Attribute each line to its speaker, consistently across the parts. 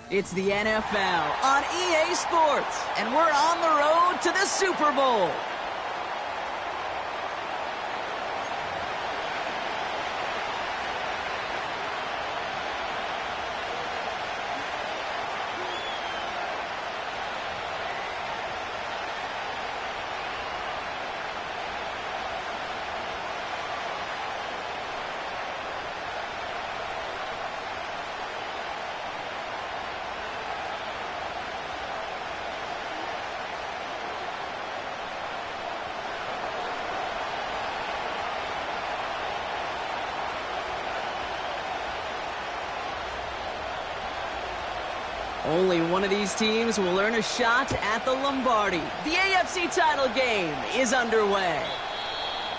Speaker 1: It's the NFL on EA Sports, and we're on the road to the Super Bowl. Only one of these teams will earn a shot at the Lombardi. The AFC title game is underway.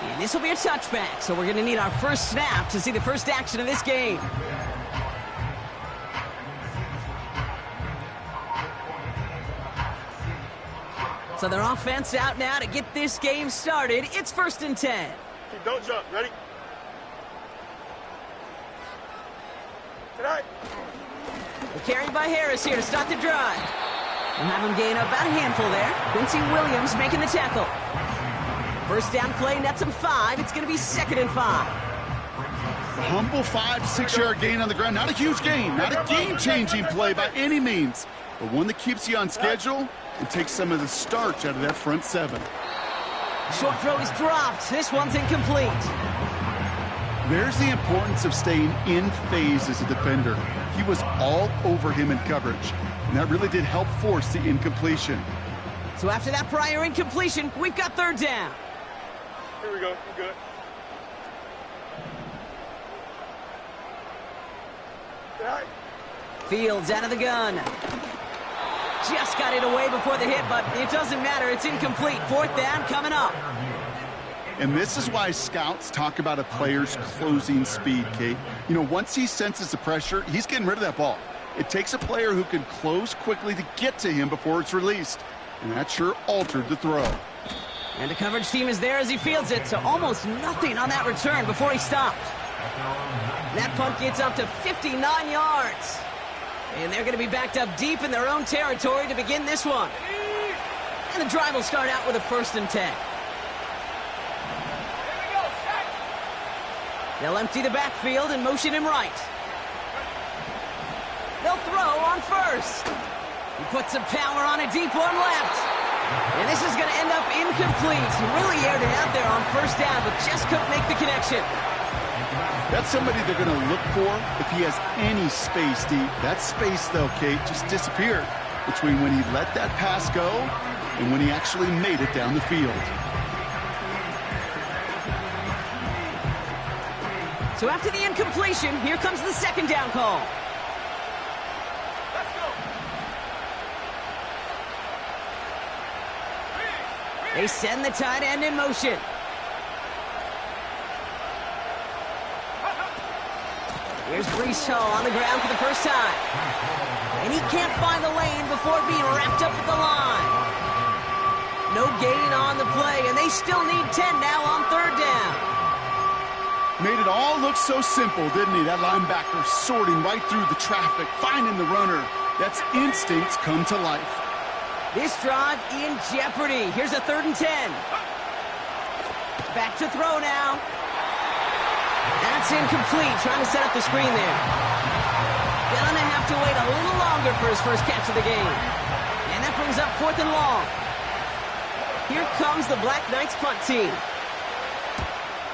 Speaker 1: And this will be a touchback, so we're going to need our first snap to see the first action of this game. So their offense out now to get this game started. It's 1st and 10.
Speaker 2: Don't jump. Ready? Tonight.
Speaker 1: Carried by Harris here to start the drive. We'll have him gain about a handful there. Quincy Williams making the tackle. First down play, nets him 5. It's going to be 2nd and 5.
Speaker 3: A humble 5 to 6 yard gain on the ground. Not a huge gain, not a game-changing play by any means, but one that keeps you on schedule and takes some of the starch out of that front 7.
Speaker 1: Short throw is dropped. This one's incomplete.
Speaker 3: There's the importance of staying in phase as a defender. He was all over him in coverage, and that really did help force the incompletion.
Speaker 1: So after that prior incompletion, we've got 3rd down.
Speaker 2: Here we go. You good? Tonight.
Speaker 1: Fields out of the gun. Just got it away before the hit, but it doesn't matter. It's incomplete. 4th down coming up.
Speaker 3: And this is why scouts talk about a player's closing speed, Kate. You know, once he senses the pressure, he's getting rid of that ball. It takes a player who can close quickly to get to him before it's released. And that sure altered the throw.
Speaker 1: And the coverage team is there as he fields it, so almost nothing on that return before he stopped. That punt gets up to 59 yards. And they're going to be backed up deep in their own territory to begin this one. And the drive will start out with a 1st and 10. They'll empty the backfield and motion him right. They'll throw on 1st. He puts some power on a deep one left. And this is going to end up incomplete. He really aired it out there on 1st down, but just couldn't make the connection.
Speaker 3: That's somebody they're going to look for if he has any space deep. That space, though, Kate, just disappeared between when he let that pass go and when he actually made it down the field.
Speaker 1: So after the incompletion, here comes the 2nd down call.
Speaker 2: Let's go.
Speaker 1: They send the tight end in motion. Here's Brees Hall on the ground for the first time. And he can't find the lane before being wrapped up at the line. No gain on the play, and they still need 10 now on 3rd down.
Speaker 3: Made it all look so simple, didn't he? That linebacker sorting right through the traffic, finding the runner. That's instincts come to life.
Speaker 1: This drive in jeopardy. Here's a 3rd and 10. Back to throw now. That's incomplete. Trying to set up the screen there. Gonna have to wait a little longer for his first catch of the game. And that brings up 4th and long. Here comes the Black Knights punt team.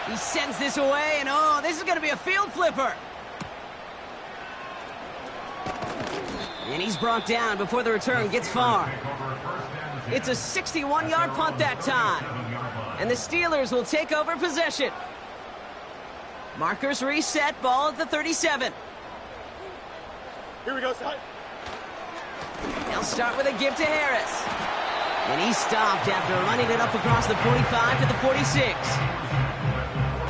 Speaker 1: He sends this away, and oh, this is going to be a field flipper. And he's brought down before the return gets far. It's a 61-yard punt that time. And the Steelers will take over possession. Markers reset, ball at the 37.
Speaker 2: Here we go, son.
Speaker 1: They'll start with a give to Harris. And he stopped after running it up across the 45 to the 46.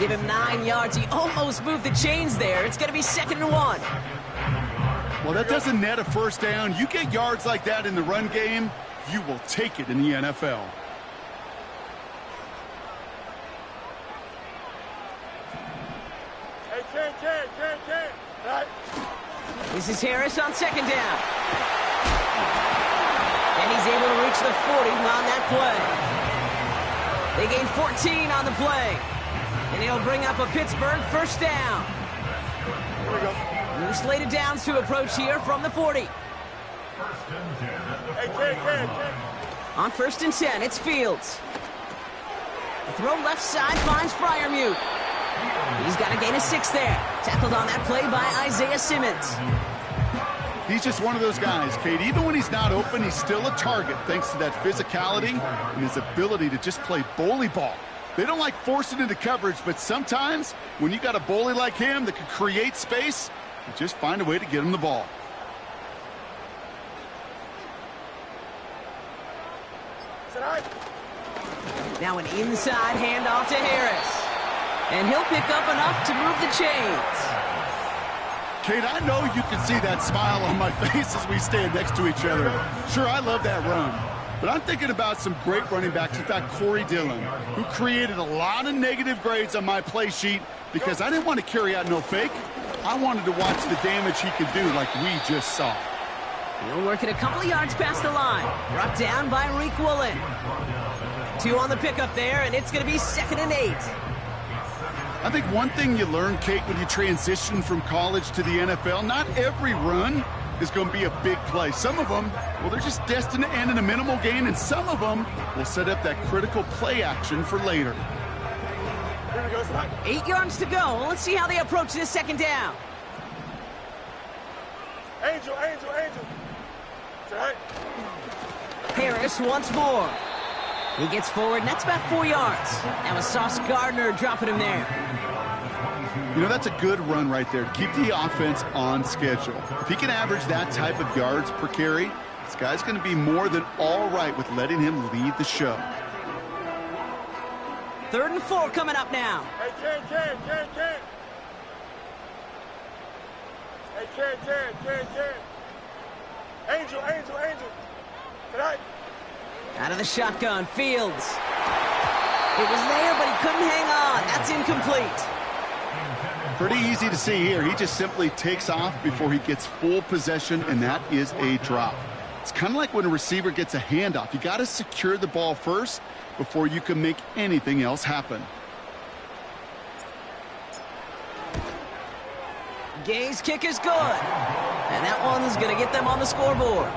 Speaker 1: Give him 9 yards. He almost moved the chains there. It's going to be 2nd and 1.
Speaker 3: Well, that doesn't net a 1st down. You get yards like that in the run game, you will take it in the NFL.
Speaker 2: Hey, 10. Right.
Speaker 1: This is Harris on second down. And he's able to reach the 40 on that play. They gain 14 on the play. And he'll bring up a Pittsburgh first down.
Speaker 2: Here we go.
Speaker 1: New slated downs to approach here from the 40.
Speaker 2: Hey, Ken.
Speaker 1: On first and 10, it's Fields. The throw left side finds Freiermuth. He's got a gain of 6 there. Tackled on that play by Isaiah Simmons.
Speaker 3: He's just one of those guys, Kate. Even when he's not open, he's still a target thanks to that physicality and his ability to just play bully ball. They don't like forcing into coverage, but sometimes when you got a bully like him that can create space, you just find a way to get him the ball.
Speaker 1: Now an inside handoff to Harris. And he'll pick up enough to move the chains.
Speaker 3: Kate, I know you can see that smile on my face as we stand next to each other. Sure, I love that run. But I'm thinking about some great running backs. In fact, Corey Dillon, who created a lot of negative grades on my play sheet because I didn't want to carry out no fake. I wanted to watch the damage he could do like we just saw.
Speaker 1: He'll work it a couple of yards past the line. Brought down by Reek Woolen. 2 on the pickup there, and it's going to be 2nd and 8.
Speaker 3: I think one thing you learn, Kate, when you transition from college to the NFL, not every run is going to be a big play. Some of them, well, they're just destined to end in a minimal gain, and some of them will set up that critical play action for later.
Speaker 2: Here we go, son.
Speaker 1: 8 yards to go. Let's see how they approach this 2nd down.
Speaker 2: Angel. Right.
Speaker 1: Harris once more. He gets forward, and that's about 4 yards. That was Sauce Gardner dropping him there.
Speaker 3: You know, that's a good run right there to keep the offense on schedule. If he can average that type of yards per carry, this guy's going to be more than all right with letting him lead the show.
Speaker 1: 3rd and 4 coming up now.
Speaker 2: Hey, Ken. Hey, Ken. Angel. Tonight.
Speaker 1: Out of the shotgun, Fields. It was there, but he couldn't hang on. That's incomplete.
Speaker 3: Pretty easy to see here. He just simply takes off before he gets full possession, and that is a drop. It's kind of like when a receiver gets a handoff. You got to secure the ball first before you can make anything else happen.
Speaker 1: Gay's kick is good. And that one is going to get them on the scoreboard.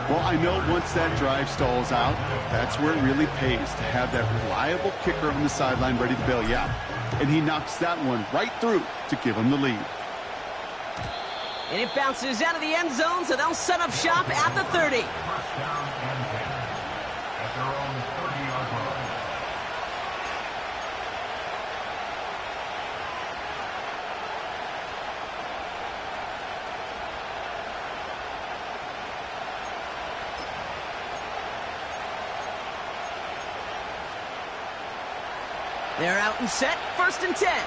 Speaker 3: Well, I know once that drive stalls out, that's where it really pays to have that reliable kicker on the sideline ready to bail you out. And he knocks that one right through to give him the lead.
Speaker 1: And it bounces out of the end zone, so they'll set up shop at the 30. They're out and set, 1st and 10.
Speaker 2: 19,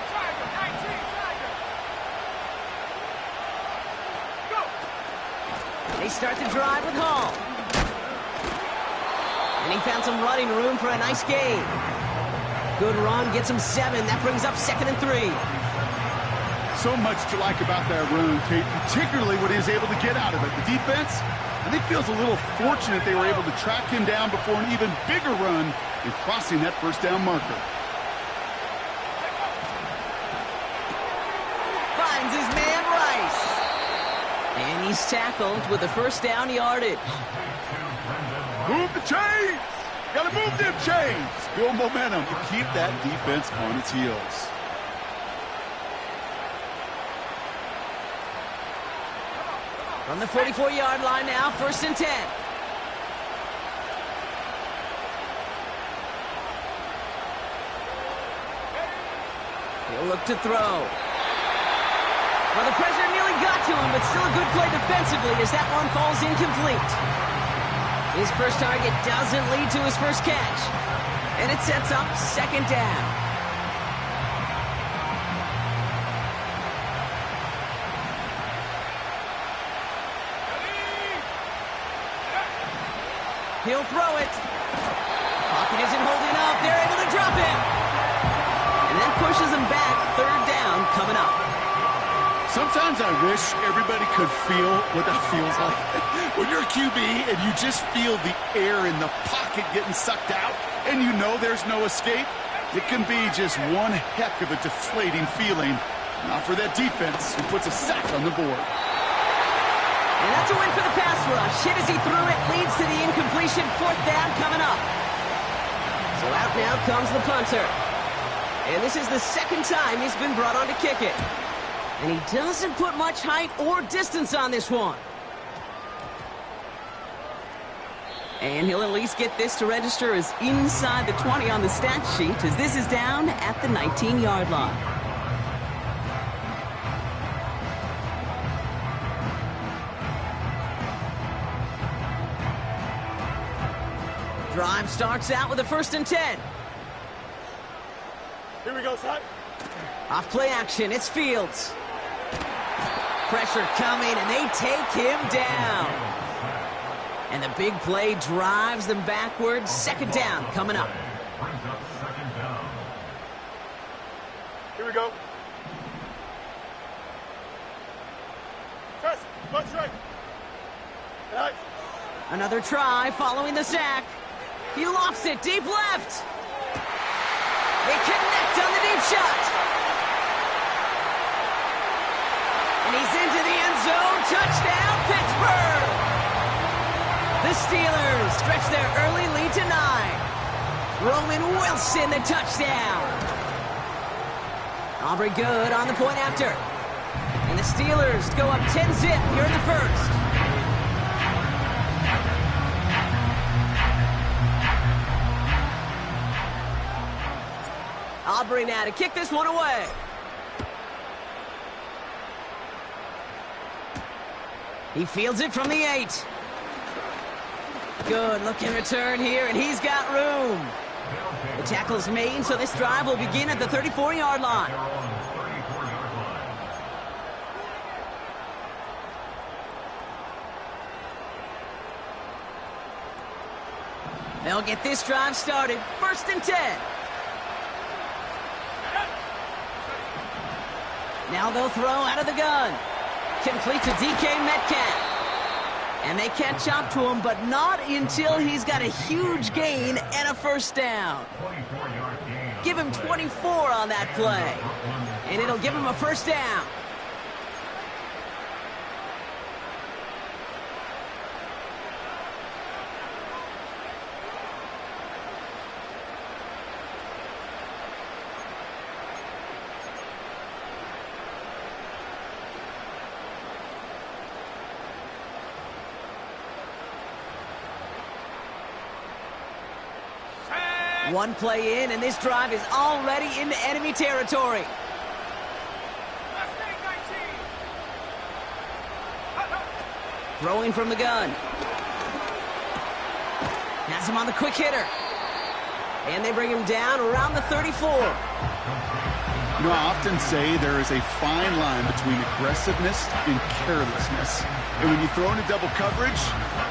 Speaker 2: Tiger. Go.
Speaker 1: They start the drive with Hall. And he found some running room for a nice gain. Good run, gets him 7. That brings up 2nd and 3.
Speaker 3: So much to like about that run, Kate, particularly what he was able to get out of it. The defense, I think, feels a little fortunate they were able to track him down before an even bigger run in crossing that 1st down marker.
Speaker 1: Finds his man Rice. And he's tackled with the 1st down yardage.
Speaker 3: Move the chains! Gotta move them chains! Build momentum to keep that defense on its heels.
Speaker 1: From the 44-yard line now, 1st and 10. He'll look to throw. Well, the pressure nearly got to him, but still a good play defensively as that one falls incomplete. His first target doesn't lead to his first catch. And it sets up 2nd down. He'll throw it. Pocket isn't holding up. They're able to drop him. And that pushes him back, 3rd down, coming up.
Speaker 3: Sometimes I wish everybody could feel what that feels like. When you're a QB and you just feel the air in the pocket getting sucked out and you know there's no escape, it can be just one heck of a deflating feeling. Not for that defense, who puts a sack on the board.
Speaker 1: And that's a win for the pass rush. Hit as he threw it, leads to the incompletion. 4th down coming up. So out now comes the punter. And this is the 2nd time he's been brought on to kick it. And he doesn't put much height or distance on this one. And he'll at least get this to register as inside the 20 on the stat sheet, as this is down at the 19-yard line. Drive starts out with a 1st and 10.
Speaker 2: Here we go, son.
Speaker 1: Off play action, it's Fields. Pressure coming, and they take him down. And the big play drives them backwards. 2nd down coming up.
Speaker 2: Here we go. Press, punch right. Right.
Speaker 1: Another try following the sack. He lofts it deep left. They connect on the deep shot. And he's into the end zone. Touchdown, Pittsburgh. The Steelers stretch their early lead to 9. Roman Wilson, the touchdown. Aubrey good on the point after. And the Steelers go up 10-zip here in the 1st. Aubrey now to kick this one away. He fields it from the 8. Good looking return here, and he's got room. The tackle's made, so this drive will begin at the 34-yard line. They'll get this drive started. 1st and 10. Now they'll throw out of the gun. Complete to DK Metcalf. And they catch up to him, but not until he's got a huge gain and a 1st down. Give him 24 on that play. And it'll give him a 1st down. One play in, and this drive is already into enemy territory. Throwing from the gun. Has him on the quick hitter. And they bring him down around the 34.
Speaker 3: You know, I often say there is a fine line between aggressiveness and carelessness. And when you throw into double coverage,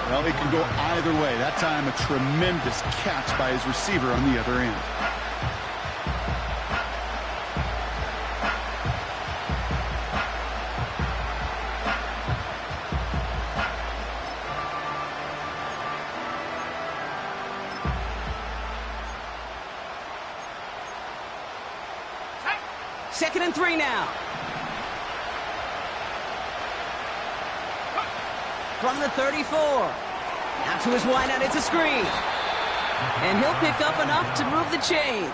Speaker 3: well, it can go either way. That time, a tremendous catch by his receiver on the other end.
Speaker 1: Second and 3 now. From the 34. Out to his wideout, it's a screen. And he'll pick up enough to move the chains.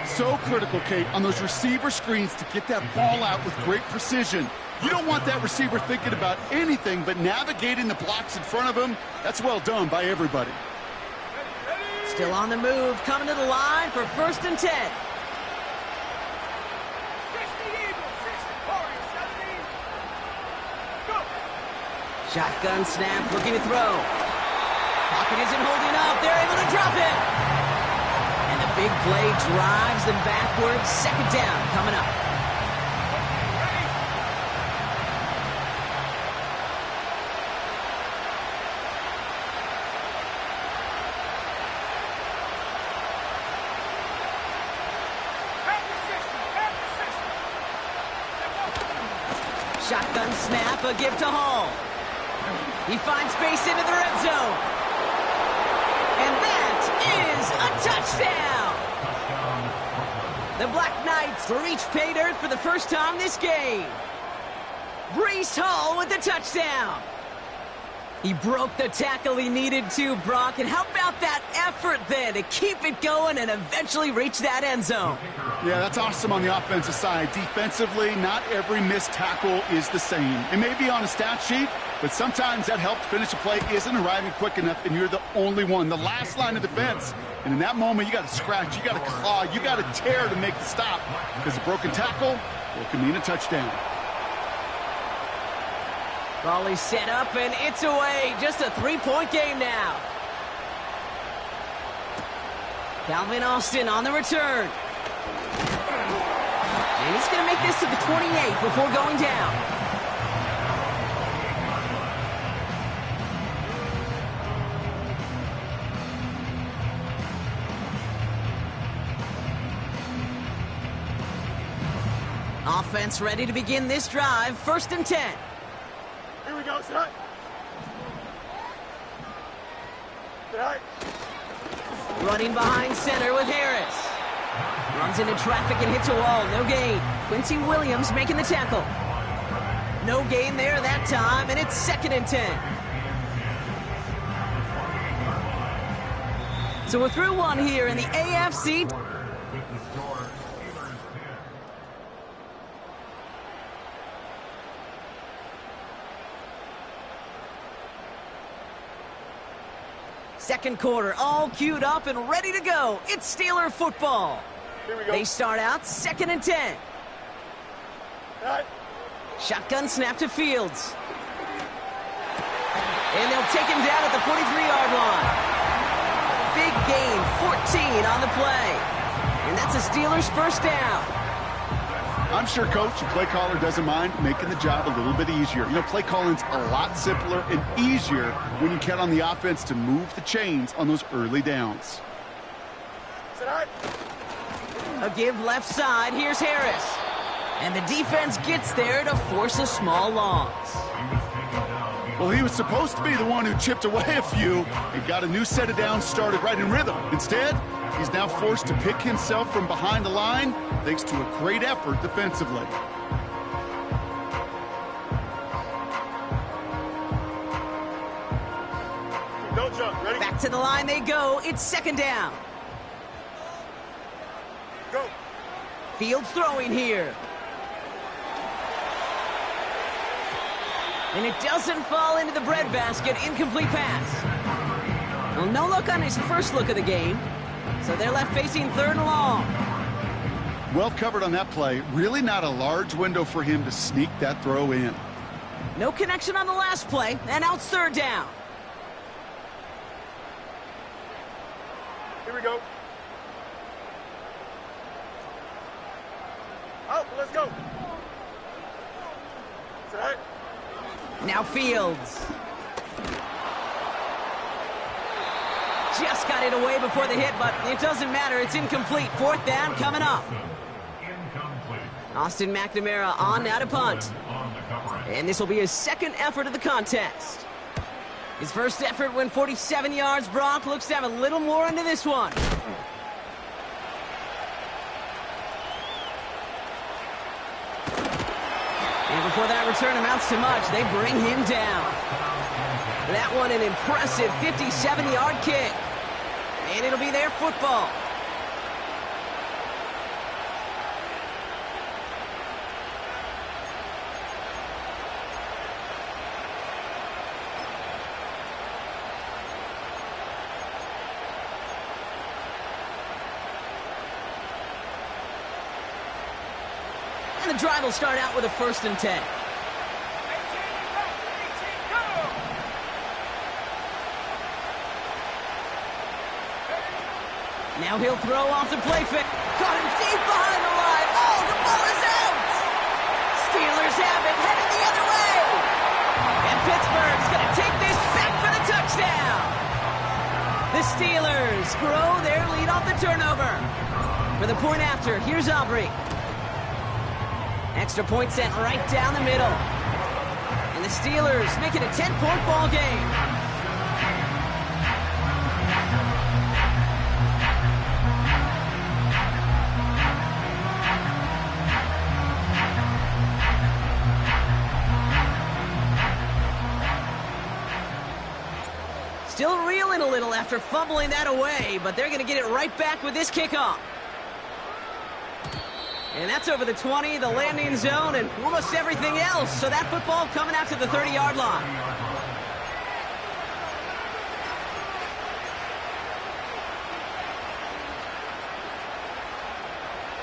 Speaker 3: So critical, Kate, on those receiver screens to get that ball out with great precision. You don't want that receiver thinking about anything but navigating the blocks in front of him. That's well done by everybody.
Speaker 1: Still on the move, coming to the line for 1st and 10. Shotgun snap, looking to throw. Pocket isn't holding up. They're able to drop it. And the big play drives them backwards. 2nd down coming up. Shotgun snap, a give to Hall. He finds space into the red zone. And that is a touchdown! The Black Knights reach pay dirt for the first time this game. Breece Hall with the touchdown. He broke the tackle he needed to, Brock. And how about that effort then to keep it going and eventually reach that end zone?
Speaker 3: Yeah, that's awesome on the offensive side. Defensively, not every missed tackle is the same. It may be on a stat sheet, but sometimes that help to finish a play isn't arriving quick enough, and you're the only one, the last line of defense. And in that moment, you got to scratch, you got to claw, you got to tear to make the stop, because a broken tackle can mean a touchdown.
Speaker 1: Ball set up, and it's away. Just a 3-point game now. Calvin Austin on the return. And he's going to make this to the 28 before going down. Offense ready to begin this drive. 1st and 10.
Speaker 2: Here we go, set. Set.
Speaker 1: Running behind center with Harris. Runs into traffic and hits a wall. No gain. Quincy Williams making the tackle. No gain there that time, and it's 2nd and 10. So we're through one here in the AFC. Second quarter, all queued up and ready to go. It's Steeler football.
Speaker 2: Here we go.
Speaker 1: They start out 2nd and 10.
Speaker 2: Set.
Speaker 1: Shotgun snap to Fields. And they'll take him down at the 43-yard line. Big gain, 14 on the play. And that's a Steelers first down.
Speaker 3: I'm sure Coach and play caller doesn't mind making the job a little bit easier. You know, play calling's a lot simpler and easier when you count on the offense to move the chains on those early downs.
Speaker 2: Set.
Speaker 1: A give left side. Here's Harris. And the defense gets there to force a small loss.
Speaker 3: Well, he was supposed to be the one who chipped away a few and got a new set of downs started right in rhythm. Instead, he's now forced to pick himself from behind the line thanks to a great effort defensively.
Speaker 2: Don't jump. Ready?
Speaker 1: Back to the line they go. It's 2nd down.
Speaker 2: Go.
Speaker 1: Fields throwing here. And it doesn't fall into the breadbasket. Incomplete pass. Well, no look on his first look of the game. So they're left facing 3rd and long.
Speaker 3: Well covered on that play. Really not a large window for him to sneak that throw in.
Speaker 1: No connection on the last play. And now it's 3rd down.
Speaker 2: Here we go. Out. Let's go. Set.
Speaker 1: Now Fields. Just got it away before the hit, but it doesn't matter. It's incomplete. 4th down coming up. Austin McNamara on now to punt. And this will be his 2nd effort of the contest. His first effort went 47 yards. Brock looks to have a little more into this one. And before that return amounts to much, they bring him down. That one an impressive 57-yard kick. And it'll be their football. And the drive will start out with a 1st and 10. Now he'll throw off the play fake. Caught him deep behind the line. Oh, the ball is out! Steelers have it, headed the other way. And Pittsburgh's going to take this back for the touchdown. The Steelers grow their lead off the turnover. For the point after, here's Aubrey. Extra point sent right down the middle. And the Steelers make it a 10-point ball game. Still reeling a little after fumbling that away, but they're going to get it right back with this kickoff. And that's over the 20, the landing zone, and almost everything else. So that football coming out to the 30-yard line.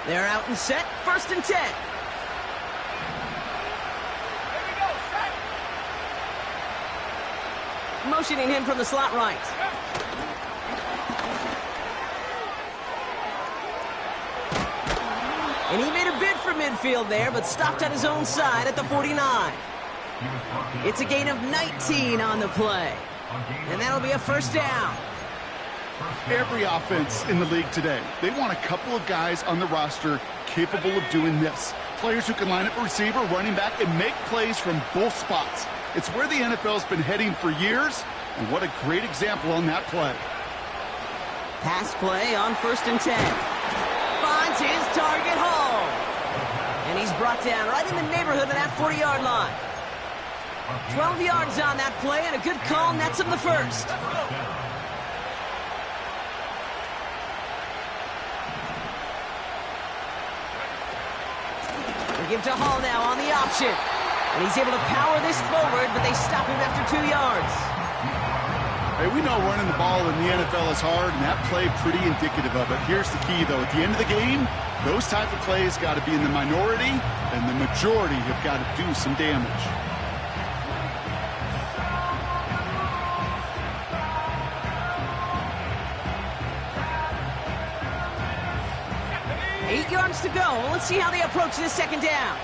Speaker 1: They're out and set, 1st and 10. Motioning him from the slot right. And he made a bid for midfield there, but stopped at his own side at the 49. It's a gain of 19 on the play. And that'll be a 1st down.
Speaker 3: Every offense in the league today, they want a couple of guys on the roster capable of doing this. Players who can line up a receiver, running back, and make plays from both spots. It's where the NFL's been heading for years, and what a great example on that play.
Speaker 1: Pass play on 1st and 10. Finds his target hole. And he's brought down right in the neighborhood of that 40-yard line. 12 yards on that play, and a good call nets him the 1st. They give to Hall now on the option. And he's able to power this forward, but they stop him after 2 yards.
Speaker 3: Hey, we know running the ball in the NFL is hard, and that play pretty indicative of it. Here's the key, though. At the end of the game, those type of plays got to be in the minority, and the majority have got to do some damage.
Speaker 1: Eight yards to go. Let's see how they approach this 2nd down.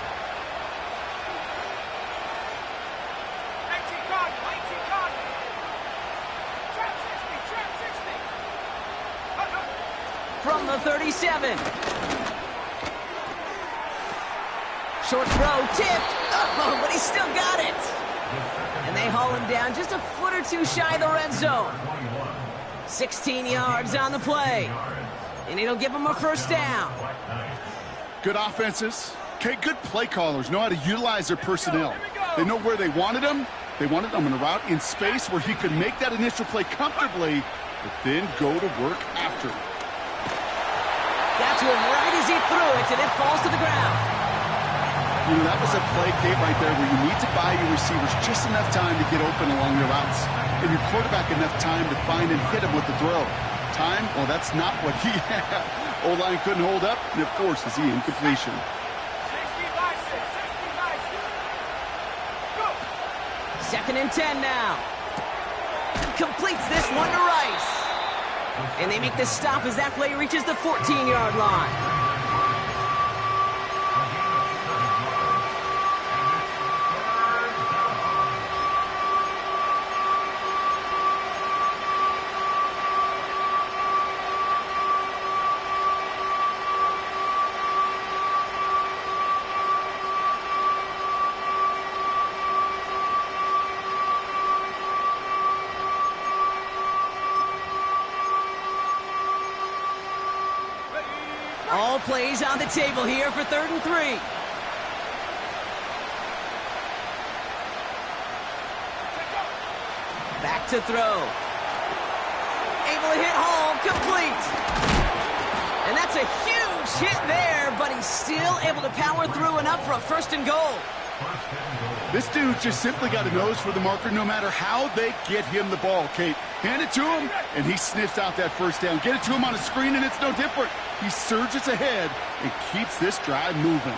Speaker 1: From the 37. Short throw, tipped. Oh, but he still got it. And they haul him down just a foot or two shy of the red zone. 16 yards on the play. And it'll give him a 1st down.
Speaker 3: Good offenses. Okay, good play callers know how to utilize their personnel. They know where they wanted him. They wanted him in a route in space where he could make that initial play comfortably, but then go to work after.
Speaker 1: Got to him right as he threw it, and it falls to the ground.
Speaker 3: You know, that was a play, Kate, right there where you need to buy your receivers just enough time to get open along your routes, and your quarterback enough time to find and hit him with the throw. Time? Well, that's not what he had. O-line couldn't hold up, and it forces the incompletion.
Speaker 1: 2nd and 10 now. And completes this one to Rice. And they make the stop as that play reaches the 14-yard line. All plays on the table here for 3rd and 3. Back to throw. Able to hit Hall, complete. And that's a huge hit there, but he's still able to power through enough for a 1st and goal.
Speaker 3: This dude just simply got a nose for the marker no matter how they get him the ball, Kate. Hand it to him, and he sniffs out that 1st down. Get it to him on a screen, and it's no different. He surges ahead and keeps this drive moving.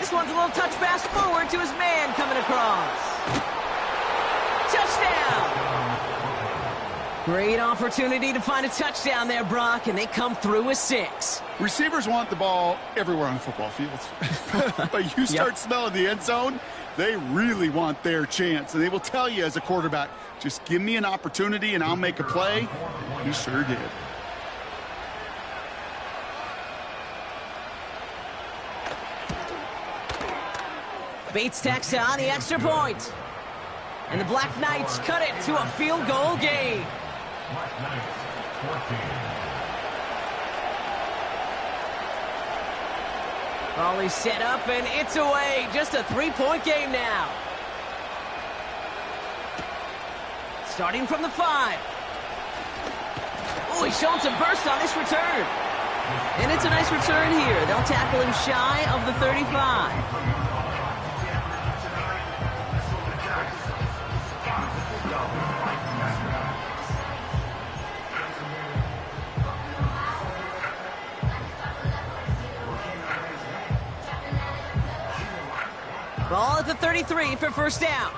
Speaker 1: This one's a little touch pass forward to his man coming across. Touchdown! Great opportunity to find a touchdown there, Brock, and they come through with 6.
Speaker 3: Receivers want the ball everywhere on the football field. But you start smelling the end zone, they really want their chance. And they will tell you as a quarterback, just give me an opportunity and I'll make a play. And he sure did.
Speaker 1: Bates tacks on the extra point. And the Black Knights cut it to a field goal game.
Speaker 4: Black Knights, 14.
Speaker 1: Volley set up, and it's away. Just a three-point game now. Starting from the 5. Oh, he's showing some burst on this return. And it's a nice return here. They'll tackle him shy of the 35. Ball at the 33 for first down.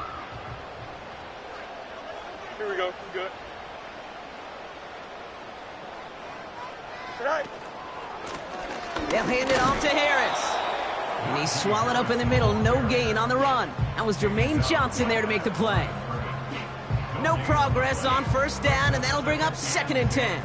Speaker 2: Here we go. You good? Right.
Speaker 1: They'll hand it off to Harris. And he's swallowed up in the middle. No gain on the run. That was Jermaine Johnson there to make the play. No progress on first down, and that'll bring up 2nd and 10.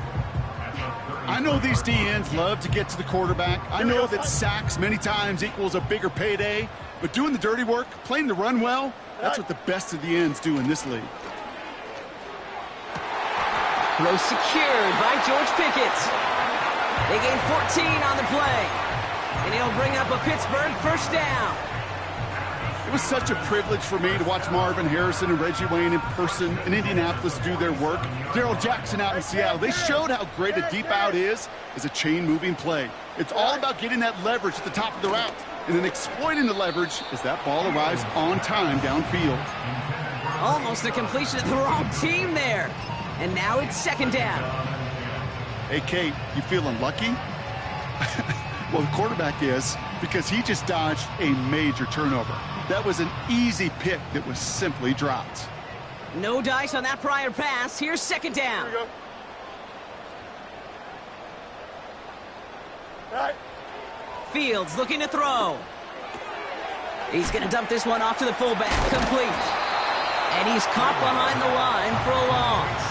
Speaker 3: I know these DNs love to get to the quarterback. I know that sacks many times equals a bigger payday, but doing the dirty work, playing the run well, that's what the best of the ends do in this league.
Speaker 1: Throw secured by George Pickett. They gain 14 on the play, and he'll bring up a Pittsburgh first down.
Speaker 3: It was such a privilege for me to watch Marvin Harrison and Reggie Wayne in person in Indianapolis do their work. Darrell Jackson out in Seattle. They showed how great a deep out is as a chain-moving play. It's all about getting that leverage at the top of the route and then exploiting the leverage as that ball arrives on time downfield.
Speaker 1: Almost a completion of the wrong team there. And now it's 2nd down.
Speaker 3: Hey, Kate, you feeling lucky? Well, the quarterback is, because he just dodged a major turnover. That was an easy pick that was simply dropped.
Speaker 1: No dice on that prior pass. Here's 2nd down.
Speaker 2: Here we go. Right.
Speaker 1: Fields looking to throw. He's going to dump this one off to the fullback. Complete. And he's caught behind the line for a loss.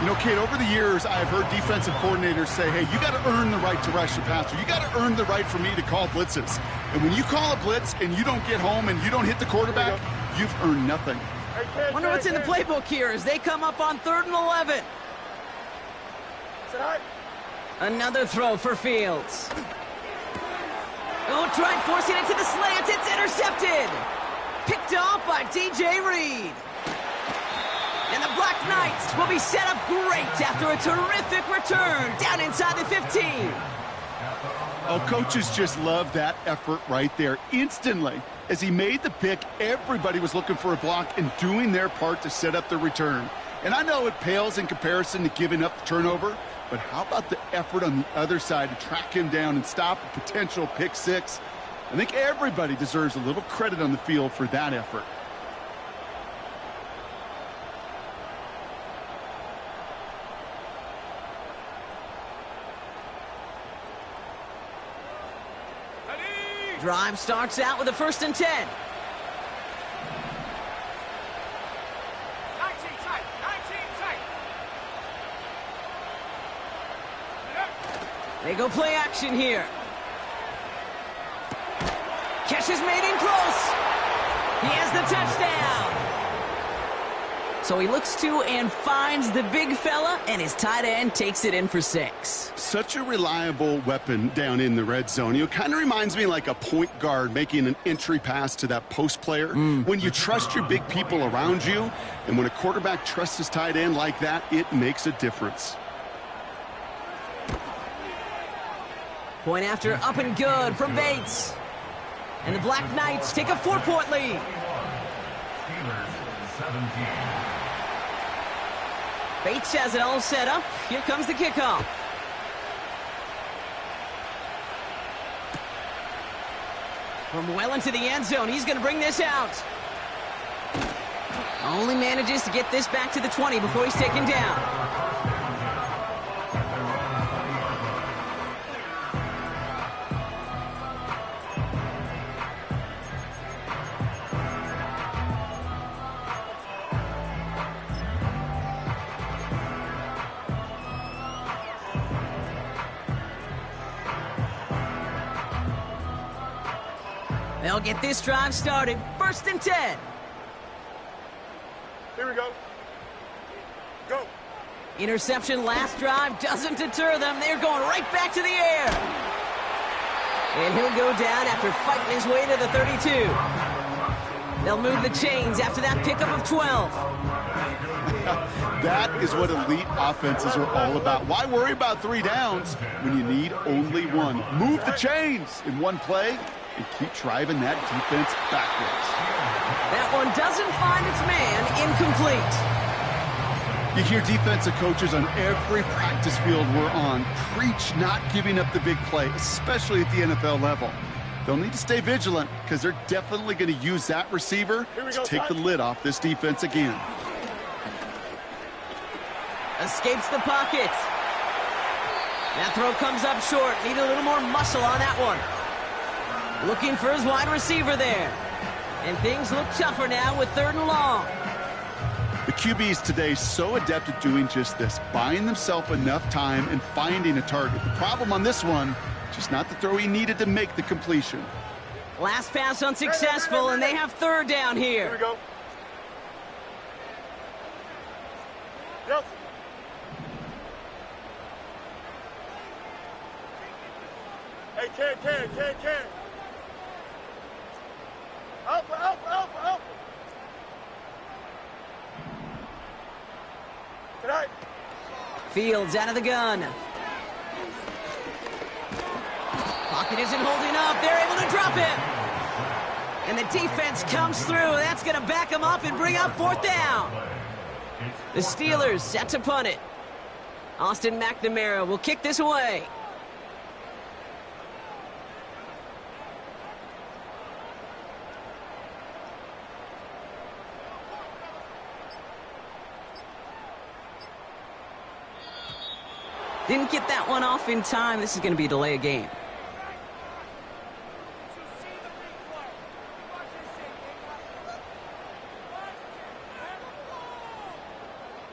Speaker 3: You know, Kate, over the years, I've heard defensive coordinators say, hey, you got to earn the right to rush the passer. You got to earn the right for me to call blitzes. And when you call a blitz and you don't get home and you don't hit the quarterback, you've earned nothing.
Speaker 1: Wonder what's in the playbook here as they come up on 3rd and 11. Another throw for Fields. Oh, tried forcing it to the slant. It's intercepted. Picked off by DJ Reed. And the Black Knights will be set up great after a terrific return down inside the 15.
Speaker 3: Oh, coaches just love that effort right there. Instantly, as he made the pick, everybody was looking for a block and doing their part to set up the return. And I know it pales in comparison to giving up the turnover, but how about the effort on the other side to track him down and stop a potential pick six? I think everybody deserves a little credit on the field for that effort.
Speaker 1: Drive starts out with a 1st and 10.
Speaker 2: 19 tight. 19 tight.
Speaker 1: They go play action here. Catch is made in close. He has the touchdown. So he looks to and finds the big fella, and his tight end takes it in for 6.
Speaker 3: Such a reliable weapon down in the red zone. You know, kind of reminds me like a point guard making an entry pass to that post player. When you trust your big people around you, and when a quarterback trusts his tight end like that, it makes a difference.
Speaker 1: Point after up and good from Bates. And the Black Knights take a 4-point lead.
Speaker 4: Steelers 17.
Speaker 1: Bates has it all set up. Here comes the kickoff. From well into the end zone, he's going to bring this out. Only manages to get this back to the 20 before he's taken down. They'll get this drive started. 1st and 10.
Speaker 2: Here we go. Go.
Speaker 1: Interception last drive doesn't deter them. They're going right back to the air. And he'll go down after fighting his way to the 32. They'll move the chains after that pickup of 12.
Speaker 3: That is what elite offenses are all about. Why worry about 3 downs when you need only 1? Move the chains in one play and keep driving that defense backwards.
Speaker 1: That one doesn't find its man. Incomplete.
Speaker 3: You hear defensive coaches on every practice field we're on preach not giving up the big play, especially at the NFL level. They'll need to stay vigilant because they're definitely going to use that receiver to take the lid off this defense again.
Speaker 1: Escapes the pocket. That throw comes up short. Need a little more muscle on that one. Looking for his wide receiver there. And things look tougher now with 3rd and long.
Speaker 3: The QBs today so adept at doing just this, buying themselves enough time and finding a target. The problem on this one, just not the throw he needed to make the completion.
Speaker 1: Last pass unsuccessful, and they have 3rd down here.
Speaker 2: Here we go. Yes. Hey, can. Alpha. Tonight.
Speaker 1: Fields out of the gun. Pocket isn't holding up. They're able to drop him. And the defense comes through. That's going to back him up and bring up 4th down. The Steelers set to punt it. Austin McNamara will kick this away. Didn't get that one off in time. This is going to be a delay of game.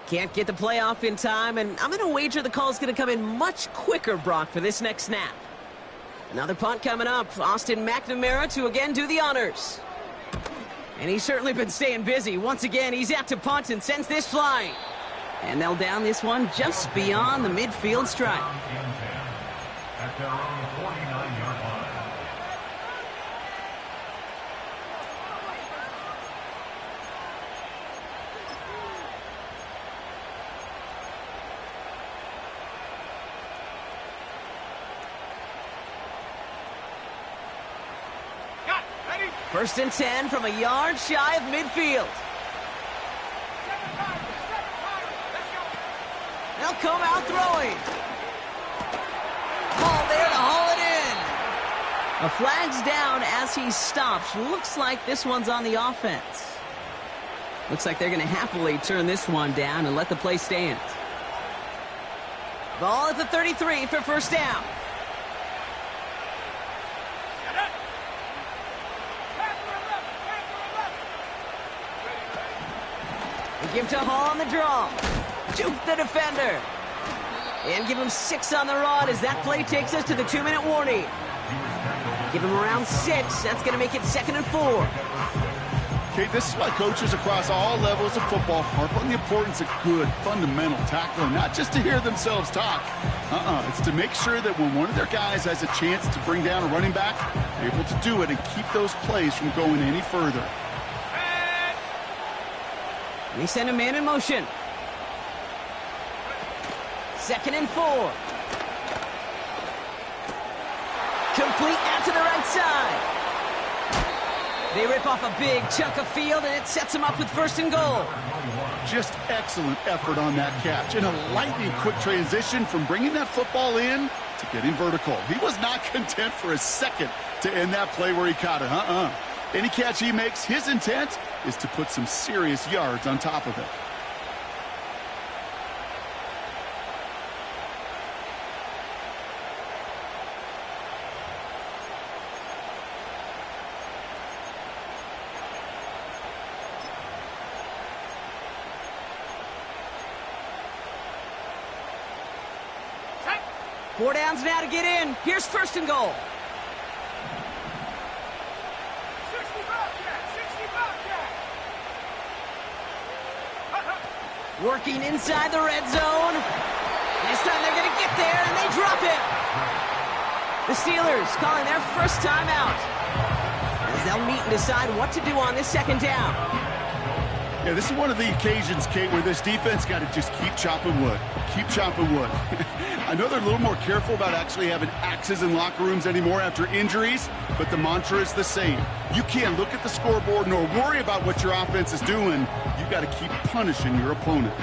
Speaker 1: Can't get the play off in time, and I'm going to wager the call is going to come in much quicker, Brock, for this next snap. Another punt coming up. Austin McNamara to again do the honors. And he's certainly been staying busy. Once again, he's out to punt and sends this flying. And they'll down this one just beyond the midfield stripe.
Speaker 4: At their own 49-yard line.
Speaker 2: Got. Ready.
Speaker 1: 1st and 10 from a yard shy of midfield. They'll come out throwing. Ball there to haul it in. A flag's down as he stops. Looks like this one's on the offense. Looks like they're going to happily turn this one down and let the play stand. Ball at the 33 for 1st down. They give to Hall on the draw. Juke the defender. And give him 6 on the rod as that play takes us to the 2-minute warning. Give him around 6. That's going to make it 2nd and 4.
Speaker 3: Okay, this is why coaches across all levels of football harp on the importance of good, fundamental tackling, not just to hear themselves talk. It's to make sure that when one of their guys has a chance to bring down a running back, they're able to do it and keep those plays from going any further.
Speaker 1: We send a man in motion. 2nd and 4. Complete out to the right side. They rip off a big chunk of field, and it sets them up with 1st and goal.
Speaker 3: Just excellent effort on that catch. And a lightning quick transition from bringing that football in to getting vertical. He was not content for a second to end that play where he caught it. Any catch he makes, his intent is to put some serious yards on top of it.
Speaker 1: Four downs now to get in. Here's 1st and goal. Working inside the red zone. This time they're going to get there, and they drop it. The Steelers calling their first timeout, as they'll meet and decide what to do on this second down.
Speaker 3: Yeah, this is one of the occasions, Kate, where this defense got to just keep chopping wood. Keep chopping wood. I know they're a little more careful about actually having axes in locker rooms anymore after injuries, but the mantra is the same. You can't look at the scoreboard nor worry about what your offense is doing. You got to keep punishing your opponent.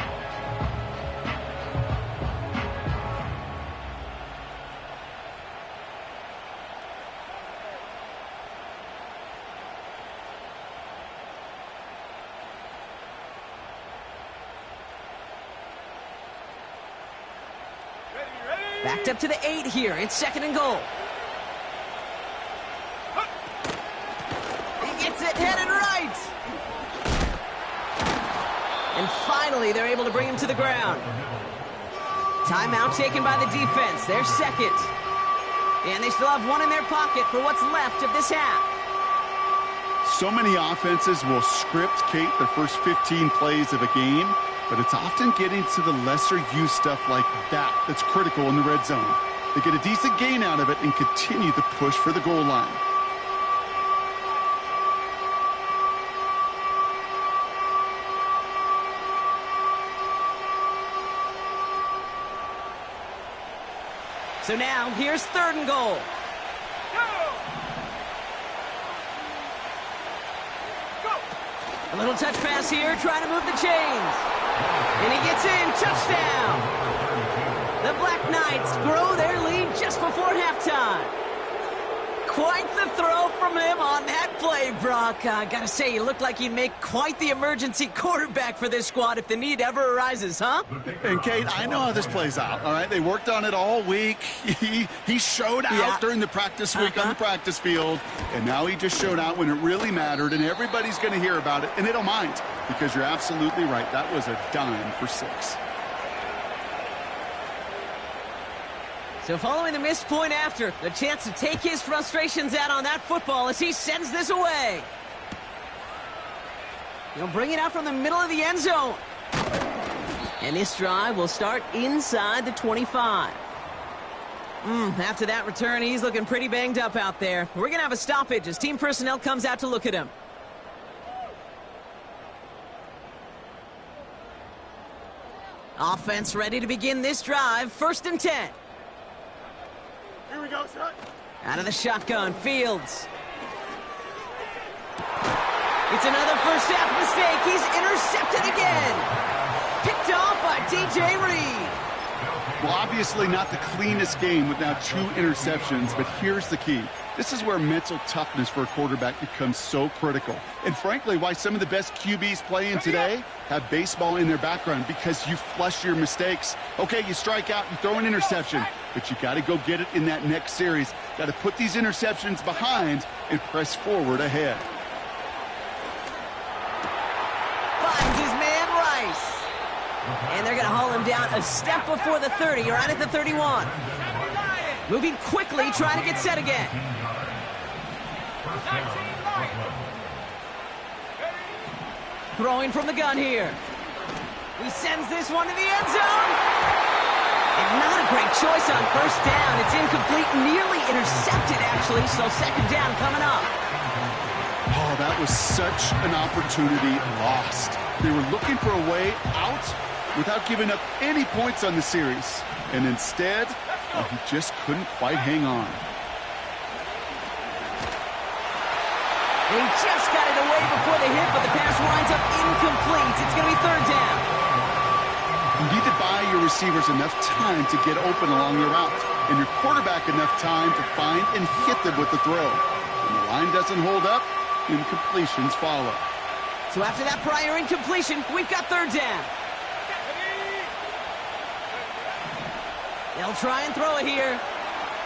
Speaker 1: Backed up to the 8 here. It's second and goal. He gets it headed right. And finally, they're able to bring him to the ground. Timeout taken by the defense. Their second. And they still have one in their pocket for what's left of this half.
Speaker 3: So many offenses will script, Kate, their first 15 plays of a game, but it's often getting to the lesser-used stuff like that that's critical in the red zone. They get a decent gain out of it and continue the push for the goal line.
Speaker 1: So now, here's third and goal. A little touch pass here, trying to move the chains. And he gets in, touchdown. The Black Knights grow their lead just before halftime. Quite the throw from him on that play, Brock. I gotta say, he looked like he'd make quite the emergency quarterback for this squad if the need ever arises, huh?
Speaker 3: And, Kate, I know how this plays out, all right? They worked on it all week. He showed out during the practice week on the practice field, and now he just showed out when it really mattered, and everybody's going to hear about it, and they don't mind, because you're absolutely right. That was a dime for 6.
Speaker 1: So following the missed point after, the chance to take his frustrations out on that football as he sends this away. He'll bring it out from the middle of the end zone. And this drive will start inside the 25. After that return, he's looking pretty banged up out there. We're going to have a stoppage as team personnel comes out to look at him. Offense ready to begin this drive. 1st and 10.
Speaker 2: Here we go, son.
Speaker 1: Out of the shotgun, Fields. It's another first half mistake. He's intercepted again. Picked off by DJ Reed.
Speaker 3: Well, obviously not the cleanest game with now 2 interceptions, but here's the key. This is where mental toughness for a quarterback becomes so critical. And frankly, why some of the best QBs playing today have baseball in their background, because you flush your mistakes. Okay, you strike out, you throw an interception, but you got to go get it in that next series. Got to put these interceptions behind and press forward ahead.
Speaker 1: Finds his man Rice. And they're going to haul him down a step before the 30, right at the 31. Moving quickly, trying to get set again. Throwing from the gun here. He sends this one to the end zone. And not a great choice on first down. It's incomplete, nearly intercepted, actually. So second down coming up.
Speaker 3: Oh, that was such an opportunity lost. They were looking for a way out without giving up any points on the series. And instead, he just couldn't quite hang on.
Speaker 1: He just got it away before the hit, but the pass winds up incomplete. It's going to be third down.
Speaker 3: You need to buy your receivers enough time to get open along your route, and your quarterback enough time to find and hit them with the throw. When the line doesn't hold up, incompletions follow.
Speaker 1: So after that prior incompletion, we've got third down. They'll try and throw it here.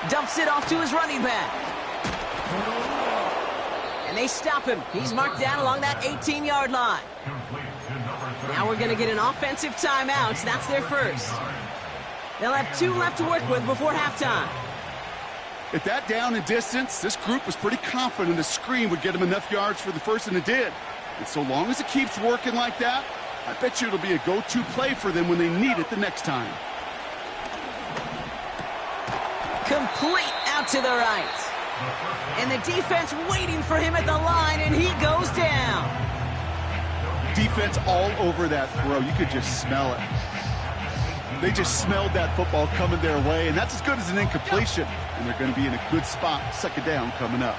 Speaker 1: Dumps it off to his running back. And they stop him. He's marked down along that 18-yard line. Now we're going to get an offensive timeout. That's their first. They'll have 2 left to work with before halftime.
Speaker 3: At that down and distance, this group was pretty confident a screen would get them enough yards for the first, and it did. And so long as it keeps working like that, I bet you it'll be a go-to play for them when they need it the next time.
Speaker 1: Complete out to the right. And the defense waiting for him at the line, and he goes down.
Speaker 3: Defense all over that throw. You could just smell it. They just smelled that football coming their way, and that's as good as an incompletion. And they're going to be in a good spot, second down coming up.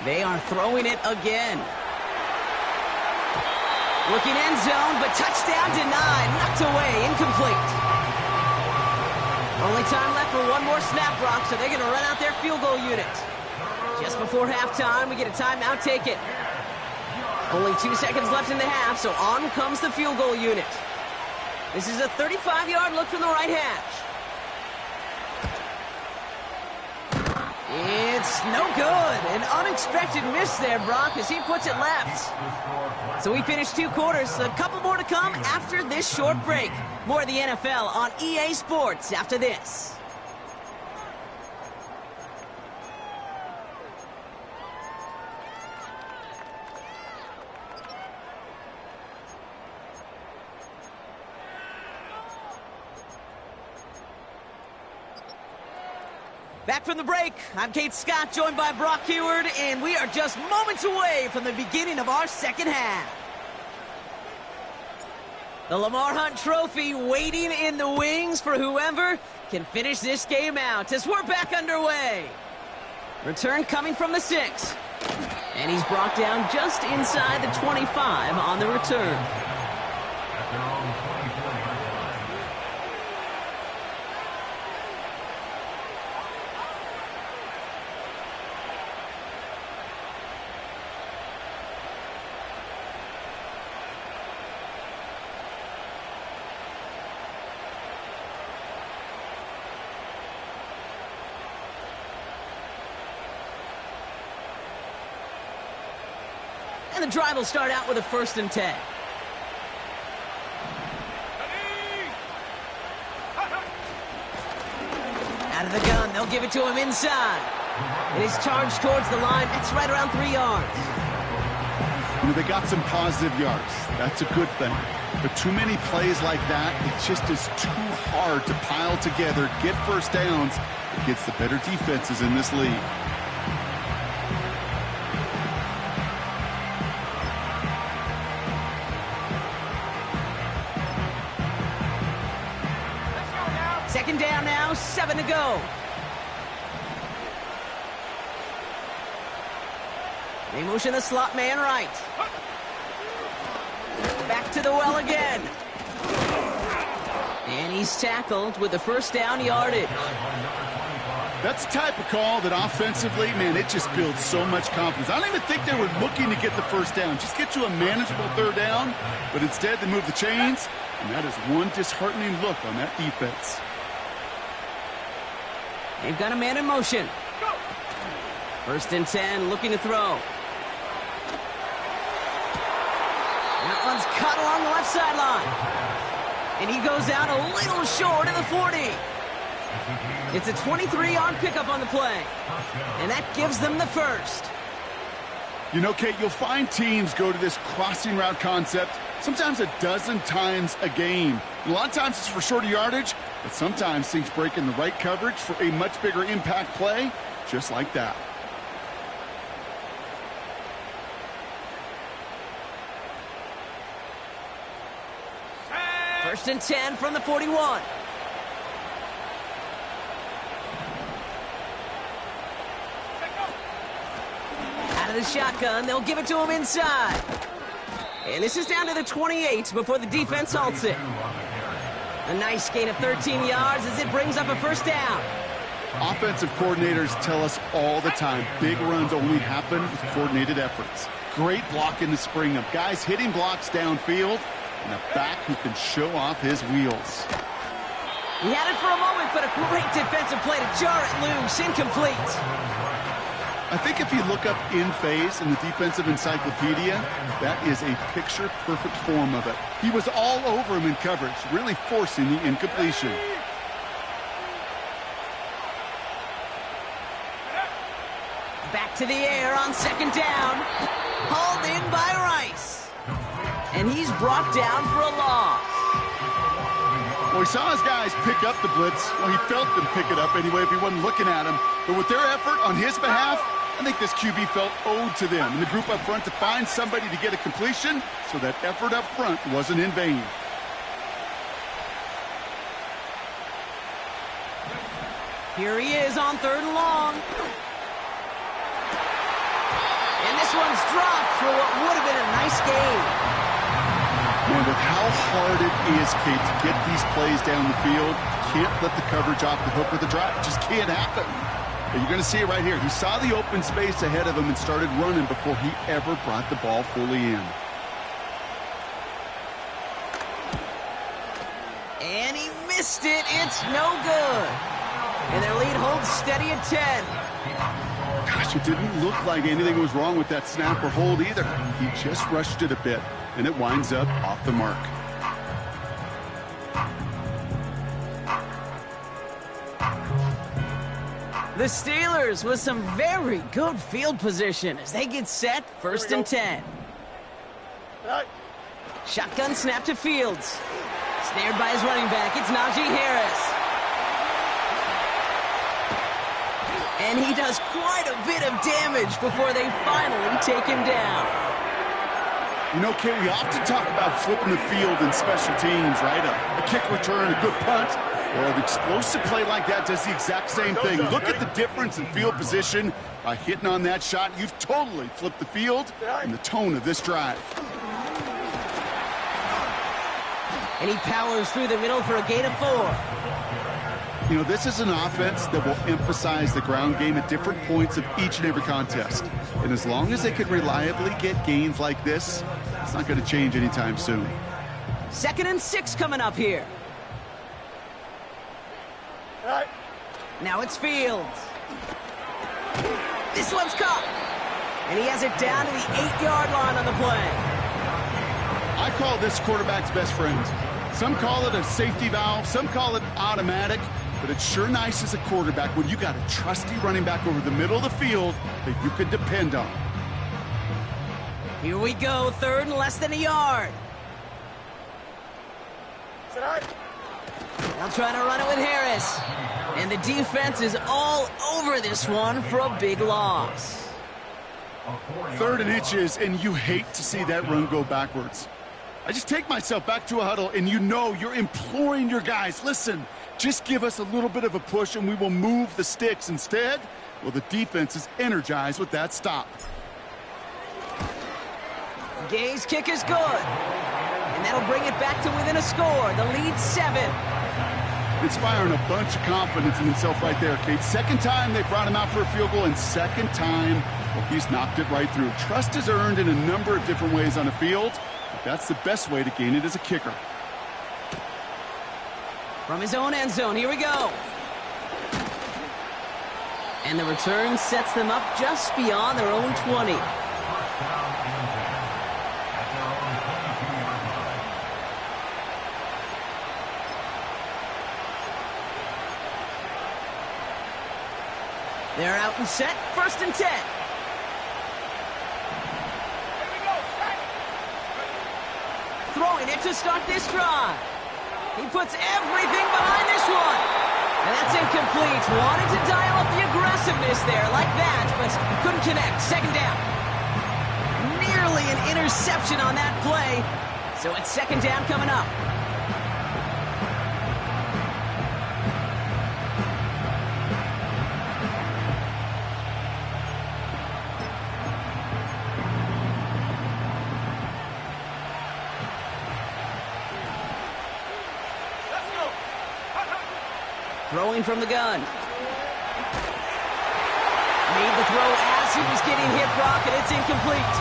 Speaker 1: They are throwing it again. Looking end zone, but touchdown denied. Knocked away, incomplete. Only time left for one more snap, Brock, so they're going to run out their field goal unit. Just before halftime, we get a timeout, take it. Only 2 seconds left in the half, so on comes the field goal unit. This is a 35-yard look from the right hash. It's no good. An unexpected miss there, Brock, as he puts it left. So we finished 2 quarters. A couple more to come after this short break. More of the NFL on EA Sports after this. Back from the break, I'm Kate Scott, joined by Brock Heward, and we are just moments away from the beginning of our second half. The Lamar Hunt Trophy waiting in the wings for whoever can finish this game out as we're back underway. Return coming from the 6. And he's brought down just inside the 25 on the return.
Speaker 4: At their own 24-yard line.
Speaker 1: And the drive will start out with a 1st and 10. Out of the gun, they'll give it to him inside. And he's charged towards the line. That's right around 3 yards.
Speaker 3: You know, they got some positive yards. That's a good thing. But too many plays like that, it just is too hard to pile together, get first downs against the better defenses in this league.
Speaker 1: Second down now, 7 to go. They motion the slot man right. Back to the well again. And he's tackled with the 1st down yardage.
Speaker 3: That's the type of call that offensively, man, it just builds so much confidence. I don't even think they were looking to get the 1st down. Just get to a manageable 3rd down, but instead they move the chains, and that is one disheartening look on that defense.
Speaker 1: They've got a man in motion. 1st and 10, looking to throw. That one's cut along the left sideline. And he goes out a little short of the 40. It's a 23-yard pickup on the play. And that gives them the 1st.
Speaker 3: You know, Kate, you'll find teams go to this crossing route concept sometimes a dozen times a game. A lot of times it's for shorter yardage, but sometimes things break in the right coverage for a much bigger impact play, just like that.
Speaker 1: First and 10 from the 41. Out of the shotgun, they'll give it to him inside. And this is down to the 28 before the defense halts it. A nice gain of 13 yards as it brings up a 1st down.
Speaker 3: Offensive coordinators tell us all the time, big runs only happen with coordinated efforts. Great block in the spring of guys hitting blocks downfield, and a back who can show off his wheels.
Speaker 1: He had it for a moment, but a great defensive play to jar it loose, incomplete.
Speaker 3: I think if you look up in phase in the defensive encyclopedia, that is a picture-perfect form of it. He was all over him in coverage, really forcing the incompletion.
Speaker 1: Back to the air on second down. Hauled in by Rice. And he's brought down for a loss.
Speaker 3: Well, he saw his guys pick up the blitz. Well, he felt them pick it up anyway if he wasn't looking at him. But with their effort on his behalf, I think this QB felt owed to them and the group up front to find somebody to get a completion, so that effort up front wasn't in vain.
Speaker 1: Here he is on third and long. And this one's dropped for what would have been a nice gain.
Speaker 3: Man, with how hard it is, Kate, to get these plays down the field, can't let the coverage off the hook with the drive. It just can't happen. But you're going to see it right here. He saw the open space ahead of him and started running before he ever brought the ball fully in.
Speaker 1: And he missed it. It's no good. And their lead holds steady at 10.
Speaker 3: Gosh, it didn't look like anything was wrong with that snap or hold either. He just rushed it a bit, and it winds up off the mark.
Speaker 1: The Steelers with some very good field position as they get set, first and 10. Shotgun snap to Fields. Snared by his running back, it's Najee Harris. And he does quite a bit of damage before they finally take him down.
Speaker 3: You know, Kate, we often talk about flipping the field in special teams, right? A kick return, a good punt. Well, an explosive play like that does the exact same thing. Look at the difference in field position. By hitting on that shot, you've totally flipped the field and the tone of this drive.
Speaker 1: And he powers through the middle for a gain of 4.
Speaker 3: You know, this is an offense that will emphasize the ground game at different points of each and every contest. And as long as they can reliably get gains like this, it's not going to change anytime soon.
Speaker 1: 2nd and 6 coming up here. Now it's Fields. This one's caught. And he has it down to the 8-yard line on the play.
Speaker 3: I call this quarterback's best friend. Some call it a safety valve, some call it automatic, but it's sure nice as a quarterback when you got a trusty running back over the middle of the field that you can depend on.
Speaker 1: Here we go, 3rd and less than a yard. They'll try to run it with Harris. And the defense is all over this one for a big loss.
Speaker 3: 3rd and inches, and you hate to see that run go backwards. I just take myself back to a huddle, and you know you're imploring your guys, listen, just give us a little bit of a push and we will move the sticks. Instead, well, the defense is energized with that stop.
Speaker 1: Gay's kick is good. And that'll bring it back to within a score. The lead 7.
Speaker 3: Inspiring a bunch of confidence in himself right there, Kate. 2nd time they brought him out for a field goal, and 2nd time, well, he's knocked it right through. Trust is earned in a number of different ways on the field. That's the best way to gain it as a kicker.
Speaker 1: From his own end zone, here we go. And the return sets them up just beyond their own 20. They're out and set, 1st and 10. Throwing it to start this drive. He puts everything behind this one. And that's incomplete. Wanted to dial up the aggressiveness there like that, but couldn't connect. 2nd down. Nearly an interception on that play. So it's 2nd down coming up. Throwing from the gun. Made the throw as he was getting hit, Brock, and it's incomplete.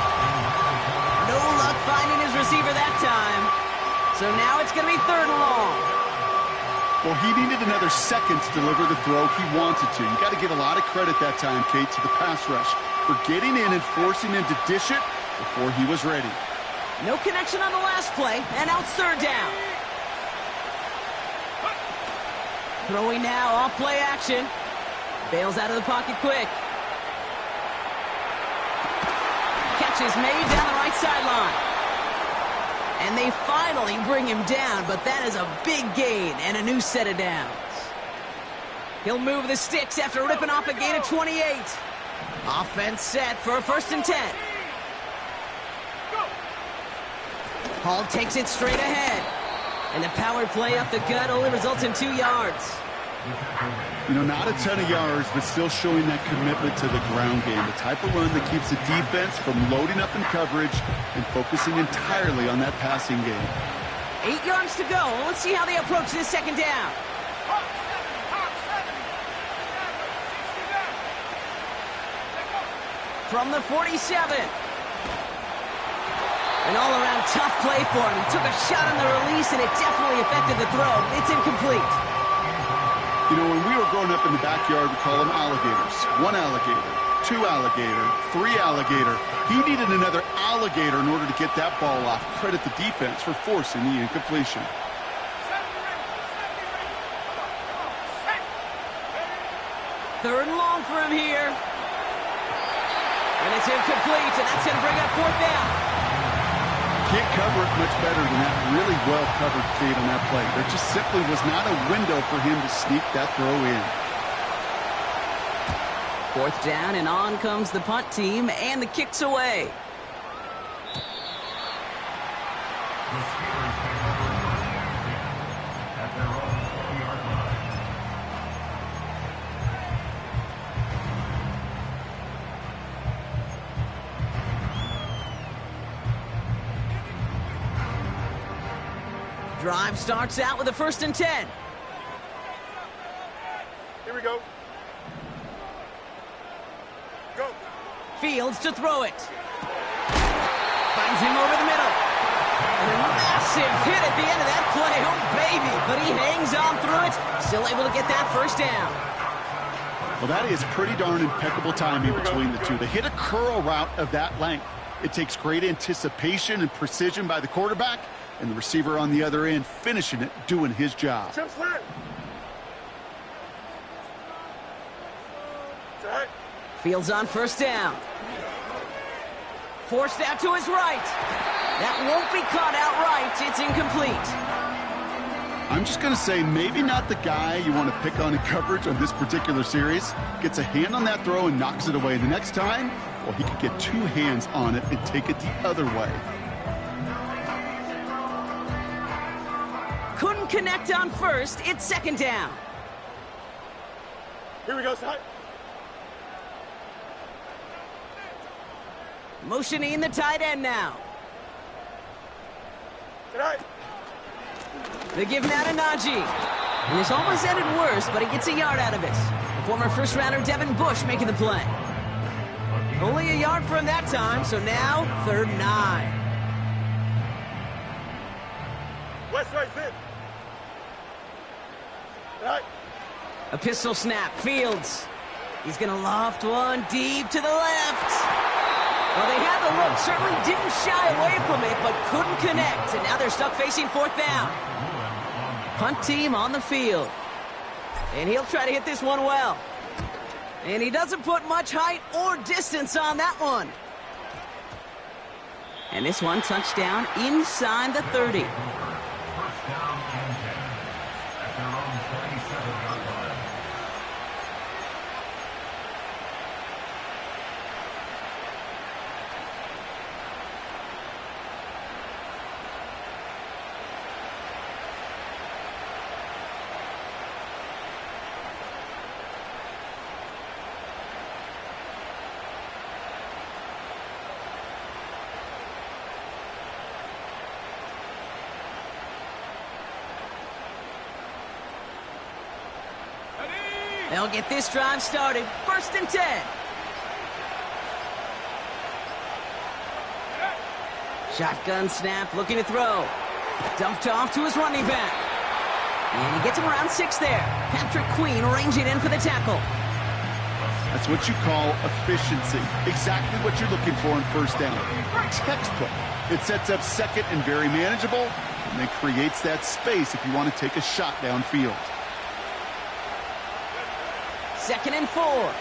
Speaker 1: No luck finding his receiver that time. So now it's going to be 3rd and long.
Speaker 3: Well, he needed another second to deliver the throw he wanted to. You got to give a lot of credit that time, Kate, to the pass rush for getting in and forcing him to dish it before he was ready.
Speaker 1: No connection on the last play, and now it's 3rd down. Throwing now, off play action. Bails out of the pocket quick. Catch is made down the right sideline. And they finally bring him down, but that is a big gain and a new set of downs. He'll move the sticks after ripping off a gain of 28. Offense set for a 1st and 10. Hall takes it straight ahead. And the power play up the gut only results in 2 yards.
Speaker 3: You know, not a ton of yards, but still showing that commitment to the ground game. The type of run that keeps the defense from loading up in coverage and focusing entirely on that passing game.
Speaker 1: 8 yards to go. Let's see how they approach this 2nd down. From the 47. An all-around tough play for him. He took a shot on the release, and it definitely affected the throw. It's incomplete.
Speaker 3: You know, when we were growing up in the backyard, we call them alligators. 1 alligator, 2 alligator, 3 alligator. He needed another alligator in order to get that ball off. Credit the defense for forcing the incompletion.
Speaker 1: Third and long for him here. And it's incomplete, and that's going to bring up 4th down.
Speaker 3: Can't cover it much better than that. Really well-covered feed on that play. There just simply was not a window for him to sneak that throw in.
Speaker 1: 4th down, and on comes the punt team, and the kick's away.
Speaker 4: The Steelers take over at their own 20-yard line.
Speaker 1: Drive starts out with a 1st and 10.
Speaker 2: Here we go. Go.
Speaker 1: Fields to throw it. Finds him over the middle. And a massive hit at the end of that play. Oh, baby. But he hangs on through it. Still able to get that 1st down.
Speaker 3: Well, that is pretty darn impeccable timing between the two. They hit a curl route of that length. It takes great anticipation and precision by the quarterback, and the receiver on the other end finishing it, doing his job.
Speaker 2: Jump slant. Set.
Speaker 1: Fields on 1st down. Forced out to his right. That won't be caught outright. It's incomplete.
Speaker 3: I'm just going to say maybe not the guy you want to pick on in coverage on this particular series. Gets a hand on that throw and knocks it away. The next time, well, he could get 2 hands on it and take it the other way.
Speaker 1: Couldn't connect on 1st. It's 2nd down.
Speaker 2: Here we go, side.
Speaker 1: Motioning the tight end now.
Speaker 2: Tonight.
Speaker 1: They give now to Najee. And this almost ended worse, but he gets a yard out of it. The former 1st-rounder Devin Bush making the play. Only a yard for him that time, so now 3rd and 9.
Speaker 2: West right fit. Tonight.
Speaker 1: A pistol snap. Fields. He's going to loft one deep to the left. Well, they had the look. Certainly didn't shy away from it, but couldn't connect. And now they're stuck facing 4th down. Punt team on the field. And he'll try to hit this one well. And he doesn't put much height or distance on that one. And this one touchdown inside the 30.
Speaker 4: 1st down and 10 at their own 27-yard line.
Speaker 1: They'll get this drive started. 1st and 10. Shotgun snap, looking to throw. Dumped off to his running back. And he gets him around 6 there. Patrick Queen arranging in for the tackle.
Speaker 3: That's what you call efficiency. Exactly what you're looking for in 1st down. Textbook. It sets up 2nd and very manageable, and then creates that space if you want to take a shot downfield.
Speaker 1: 2nd and 4.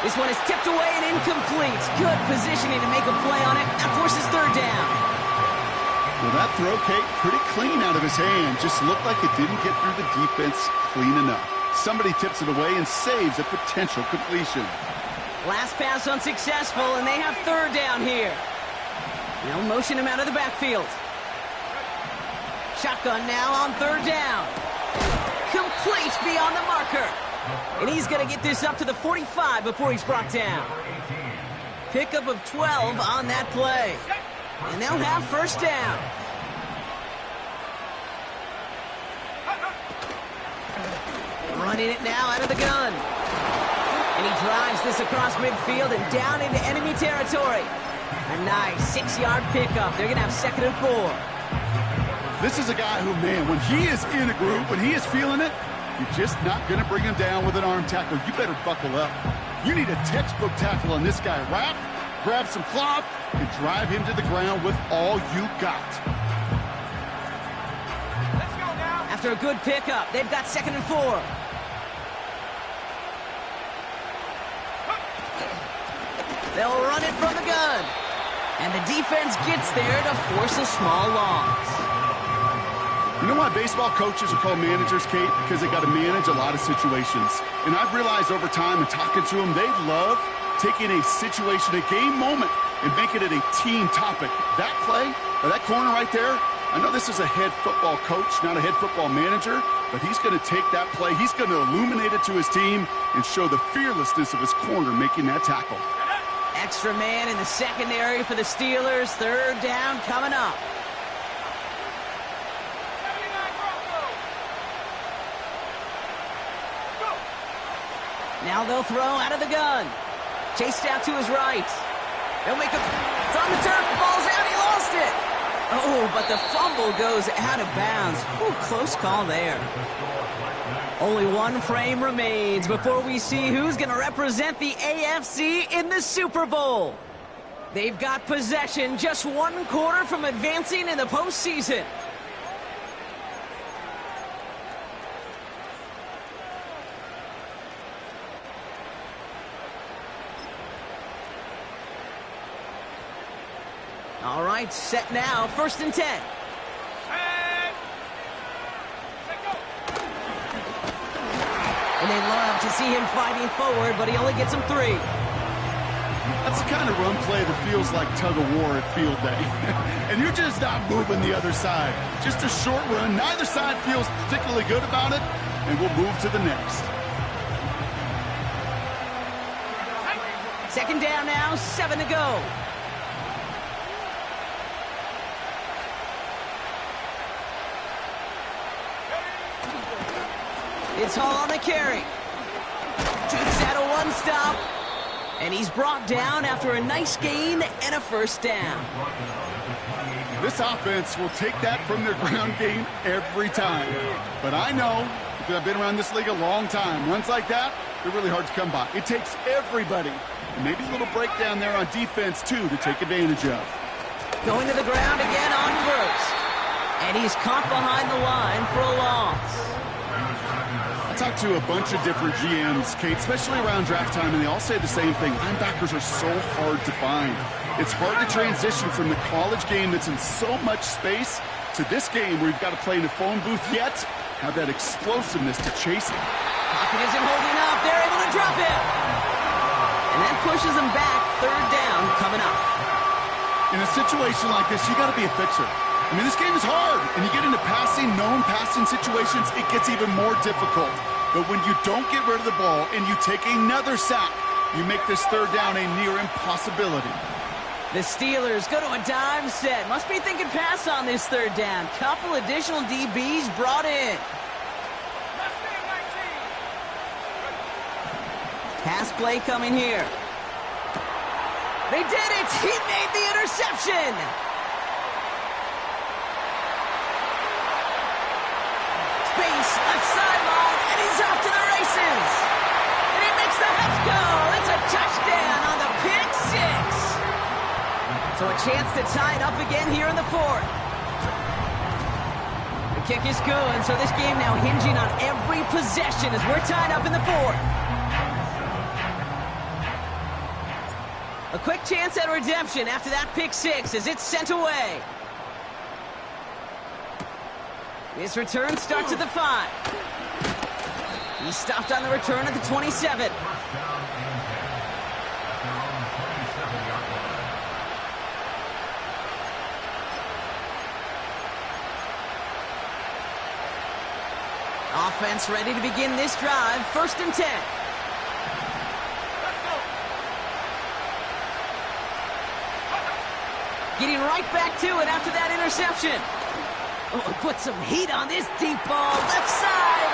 Speaker 1: This one is tipped away and incomplete. Good positioning to make a play on it. That forces third down.
Speaker 3: Well, that throw, Kate, pretty clean out of his hand. Just looked like it didn't get through the defense clean enough. Somebody tips it away and saves a potential completion.
Speaker 1: Last pass unsuccessful, and they have third down here. They'll motion him out of the backfield. Shotgun now on third down. Complete beyond the marker. And he's going to get this up to the 45 before he's brought down. Pickup of 12 on that play. And they'll have first down. Running it now out of the gun. And he drives this across midfield and down into enemy territory. A nice 6-yard pickup. They're going to have 2nd and 4.
Speaker 3: This is a guy who, man, when he is in a groove, when he is feeling it, you're just not going to bring him down with an arm tackle. You better buckle up. You need a textbook tackle on this guy. Wrap, grab some cloth, and drive him to the ground with all you got.
Speaker 2: Let's go now.
Speaker 1: After a good pickup, they've got 2nd and 4. They'll run it from the gun. And the defense gets there to force a small loss.
Speaker 3: You know why baseball coaches are called managers, Kate? Because they got to manage a lot of situations. And I've realized over time and talking to them, they love taking a situation, a game moment, and making it a team topic. That play, or that corner right there, I know this is a head football coach, not a head football manager, but he's going to take that play, he's going to illuminate it to his team and show the fearlessness of his corner making that tackle.
Speaker 1: Extra man in the secondary for the Steelers. Third down coming up. Now they'll throw out of the gun. Chased out to his right. They'll make a... It's on the turf. The ball's out. He lost it. Oh, but the fumble goes out of bounds. Ooh, close call there. Only one frame remains before we see who's going to represent the AFC in the Super Bowl. They've got possession, just 1 quarter from advancing in the postseason. All right, set now, 1st and 10. And they love to see him fighting forward, but he only gets him 3.
Speaker 3: That's the kind of run play that feels like tug-of-war at field day. And you're just not moving the other side. Just a short run. Neither side feels particularly good about it, and we'll move to the next.
Speaker 1: 2nd down now, 7 to go. It's Hall on the carry. Takes out a 1-stop. And he's brought down after a nice gain and a first down.
Speaker 3: This offense will take that from their ground game every time. But I know, because I've been around this league a long time, runs like that, they're really hard to come by. It takes everybody. And maybe a little breakdown there on defense, too, to take advantage of.
Speaker 1: Going to the ground again on first. And he's caught behind the line for a loss.
Speaker 3: I talked to a bunch of different GMs, Kate, especially around draft time, and they all say the same thing. Linebackers are so hard to find. It's hard to transition from the college game that's in so much space to this game where you've got to play in a phone booth, yet have that explosiveness to chase it.
Speaker 1: Pocket isn't holding up. They're able to drop it. And that pushes them back. Third down coming up.
Speaker 3: In a situation like this, you got to be a fixer. I mean, this game is hard, and you get into known passing situations, it gets even more difficult. But when you don't get rid of the ball and you take another sack, you make this third down a near impossibility.
Speaker 1: The Steelers go to a dime set. Must be thinking pass on this third down. Couple additional DBs brought in. Pass play coming here. They did it! He made the interception! Space, left sideline, and he's off to the races! And he makes the half goal! It's a touchdown on the pick six! So a chance to tie it up again here in the 4th. The kick is good, so this game now hinging on every possession as we're tied up in the 4th. quick chance at redemption after that pick six as it's sent away. This return starts at the 5. He stopped on the return at the 27. Offense ready to begin this drive. 1st and 10. Getting right back to it after that interception. Oh, put some heat on this deep ball. Left side.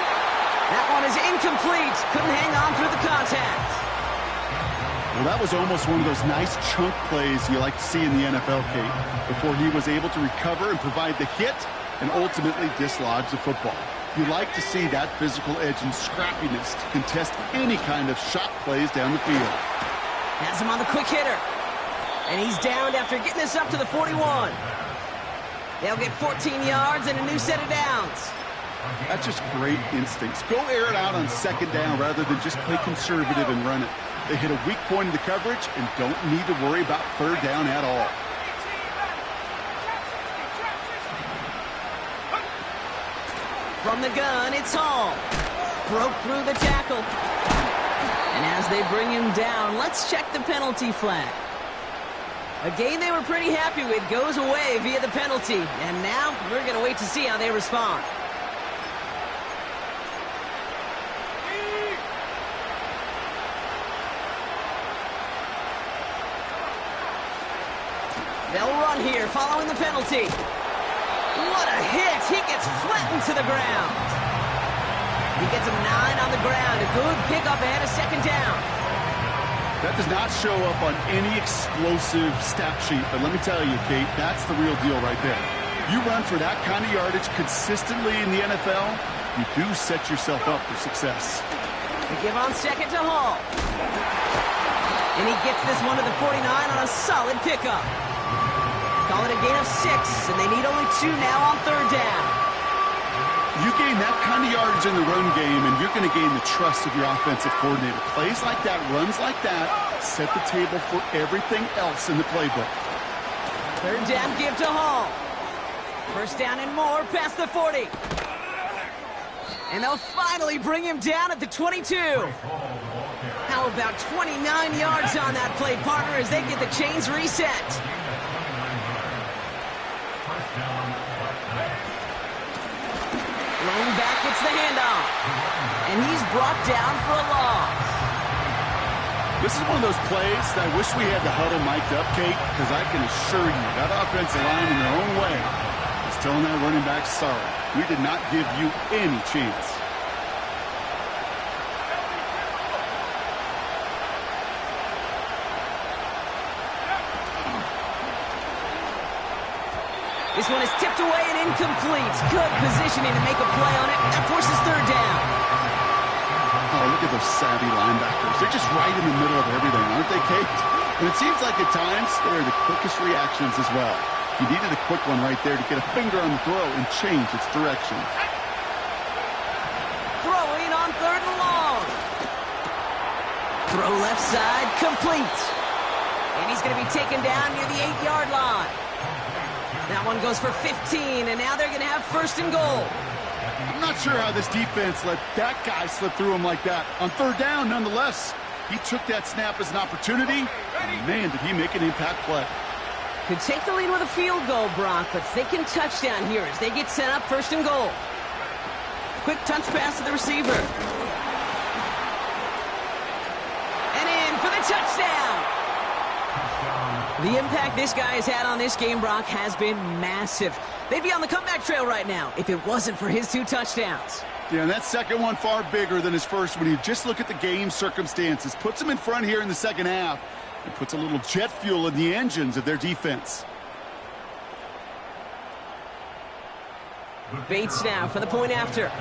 Speaker 1: That one is incomplete. Couldn't hang on through the contact.
Speaker 3: Well, that was almost one of those nice chunk plays you like to see in the NFL, Kate, before he was able to recover and provide the hit and ultimately dislodge the football. You like to see that physical edge and scrappiness to contest any kind of shot plays down the field.
Speaker 1: Has him on the quick hitter. And he's downed after getting this up to the 41. They'll get 14 yards and a new set of downs.
Speaker 3: That's just great instincts. Go air it out on 2nd down rather than just play conservative and run it. They hit a weak point in the coverage and don't need to worry about 3rd down at all.
Speaker 1: From the gun, it's Hall. Broke through the tackle. And as they bring him down, let's check the penalty flag. A game they were pretty happy with goes away via the penalty. And now we're going to wait to see how they respond. They'll run here following the penalty. What a hit! He gets flattened to the ground. He gets him 9 on the ground. A good pickup ahead of 2nd down.
Speaker 3: That does not show up on any explosive stat sheet, but let me tell you, Kate, that's the real deal right there. You run for that kind of yardage consistently in the NFL, you do set yourself up for success.
Speaker 1: They give on 2nd to Hall. And he gets this one to the 49 on a solid pickup. Call it a gain of 6, and they need only 2 now on 3rd down.
Speaker 3: You gain that kind of yardage in the run game, and you're going to gain the trust of your offensive coordinator. Plays like that, runs like that, set the table for everything else in the playbook.
Speaker 1: 3rd down give to Hall. 1st down and more past the 40. And they'll finally bring him down at the 22. How about 29 yards on that play, partner, as they get the chains reset. Lone back gets the handoff. And he's brought down for a loss.
Speaker 3: This is one of those plays that I wish we had the huddle mic'd up, Kate, because I can assure you that offensive line in their own way is telling that running back, sorry, we did not give you any chance.
Speaker 1: This one is tipped away and incomplete. Good positioning to make a play on it. That forces 3rd down.
Speaker 3: Oh, look at those savvy linebackers. They're just right in the middle of everything, aren't they, Kate? And it seems like at times they're the quickest reactions as well. You needed a quick one right there to get a finger on the throw and change its direction.
Speaker 1: Throwing on 3rd and long. Throw left side, complete. And he's going to be taken down near the 8-yard line. That one goes for 15, and now they're going to have 1st and goal.
Speaker 3: I'm not sure how this defense let that guy slip through him like that. On 3rd down, nonetheless, he took that snap as an opportunity, and man, did he make an impact play.
Speaker 1: Could take the lead with a field goal, Brock, but thinking touchdown here as they get set up 1st and goal. Quick touch pass to the receiver. And in for the touchdown. The impact this guy has had on this game, Brock, has been massive. They'd be on the comeback trail right now if it wasn't for his 2 touchdowns.
Speaker 3: Yeah, and that second one far bigger than his first when you just look at the game circumstances. Puts him in front here in the 2nd half and puts a little jet fuel in the engines of their defense.
Speaker 1: Bates now for the point after.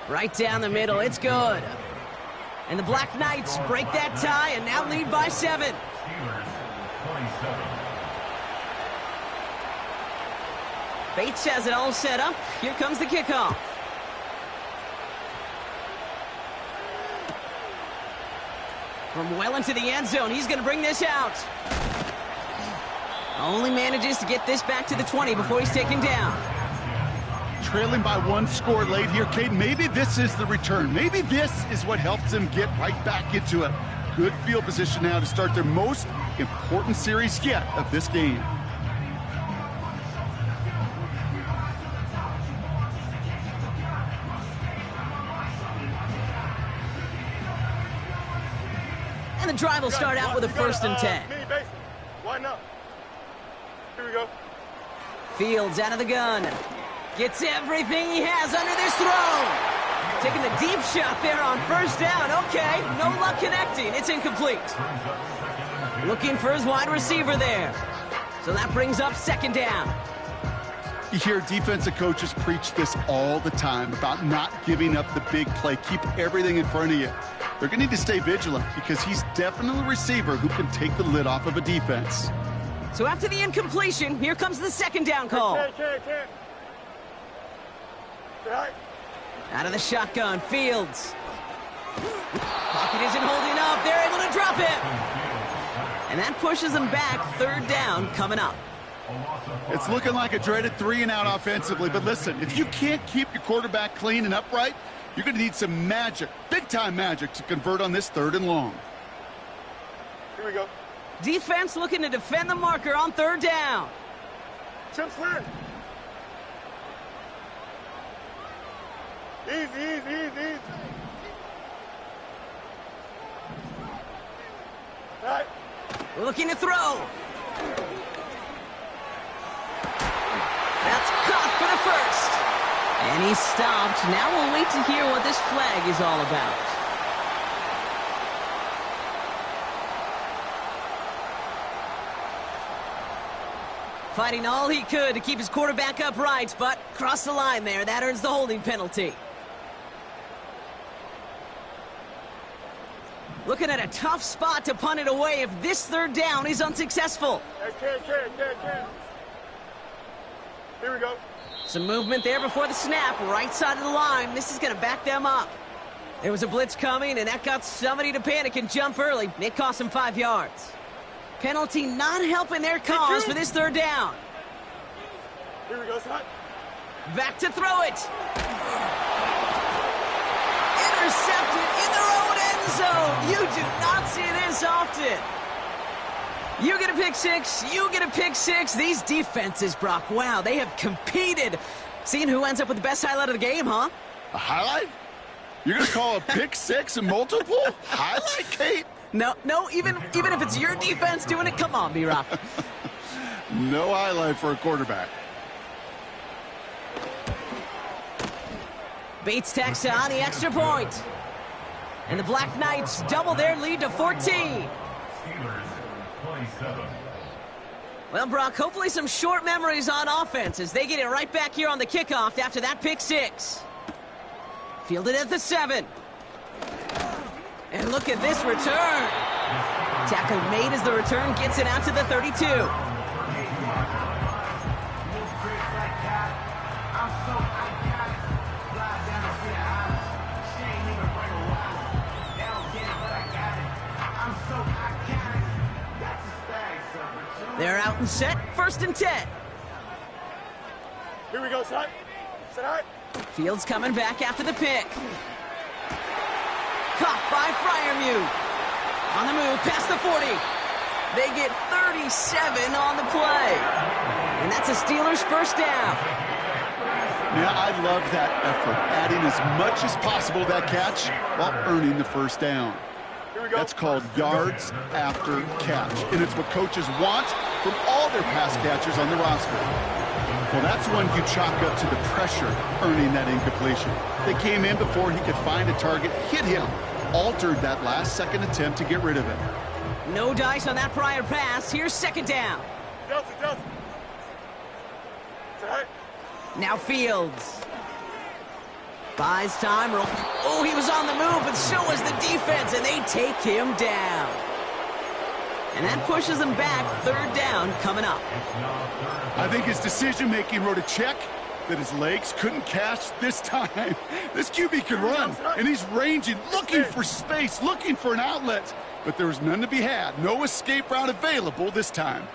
Speaker 1: Right down the middle, it's good. And the Black Knights break that tie and now lead by 7. Bates has it all set up. Here comes the kickoff. From well into the end zone, he's going to bring this out. Only manages to get this back to the 20 before he's taken down.
Speaker 3: Trailing by 1 score late here, Kate. Maybe this is the return. Maybe this is what helps them get right back into it. Good field position now to start their most important series yet of this game.
Speaker 1: And the drive will start out with a 1st and 10.
Speaker 2: Why not? Here we go.
Speaker 1: Fields out of the gun. Gets everything he has under this throw. Taking the deep shot there on 1st down. Okay, no luck connecting. It's incomplete. Looking for his wide receiver there. So that brings up 2nd down.
Speaker 3: You hear defensive coaches preach this all the time about not giving up the big play. Keep everything in front of you. They're going to need to stay vigilant because he's definitely a receiver who can take the lid off of a defense.
Speaker 1: So after the incompletion, here comes the 2nd down call.
Speaker 2: Can't. Right.
Speaker 1: Out of the shotgun, Fields. Pocket isn't holding up. They're able to drop it. And that pushes them back. 3rd down coming up.
Speaker 3: It's looking like a dreaded 3-and-out offensively, but listen, if you can't keep your quarterback clean and upright, you're going to need some magic, big-time magic, to convert on this 3rd and long.
Speaker 2: Here we go.
Speaker 1: Defense looking to defend the marker on 3rd down.
Speaker 2: Chip slant. Easy. Right.
Speaker 1: Looking to throw. That's caught for the 1st. And he's stopped. Now we'll wait to hear what this flag is all about. Fighting all he could to keep his quarterback upright, but crossed the line there. That earns the holding penalty. Looking at a tough spot to punt it away if this 3rd down is unsuccessful.
Speaker 2: Can't. Here we go.
Speaker 1: Some movement there before the snap, right side of the line. This is going to back them up. There was a blitz coming, and that got somebody to panic and jump early. It cost them 5 yards. Penalty not helping their cause for this 3rd down.
Speaker 2: Here we go, son.
Speaker 1: Back to throw it. Intercepted in their own end zone. You do not see this often. You get a pick six. You get a pick six. These defenses, Brock, wow, they have competed. Seeing who ends up with the best highlight of the game, huh?
Speaker 3: A highlight? You're going to call a pick six and multiple? Highlight, Kate?
Speaker 1: No, even if it's your defense doing it, come on, B-Rock.
Speaker 3: No highlight for a quarterback.
Speaker 1: Bates tacks on the extra point. And the Black Knights double their lead to 14.
Speaker 4: Steelers, 27.
Speaker 1: Well, Brock, hopefully some short memories on offense as they get it right back here on the kickoff after that pick six. Fielded at the 7. And look at this return. Tackle made as the return gets it out to the 32. They're out and set, 1st and 10.
Speaker 2: Here we go, son. Set high.
Speaker 1: Fields coming back after the pick. Caught by Freiermuth. On the move, past the 40. They get 37 on the play. And that's a Steelers 1st down.
Speaker 3: Yeah, I love that effort, adding as much as possible to that catch while earning the 1st down.
Speaker 2: Here we go.
Speaker 3: That's called yards after catch, and it's what coaches want from all their pass catchers on the roster. Well, that's one you chalk up to the pressure earning that incompletion. They came in before he could find a target, hit him, altered that last-second attempt to get rid of it.
Speaker 1: No dice on that prior pass. Here's 2nd down.
Speaker 2: Delta. Set high.
Speaker 1: Now Fields. Buys time. Oh, he was on the move, but so was the defense, and they take him down. And that pushes them back. 3rd down coming up.
Speaker 3: I think his decision-making wrote a check that his legs couldn't catch this time. This QB can run, and he's ranging, looking for space, looking for an outlet. But there was none to be had. No escape route available this time.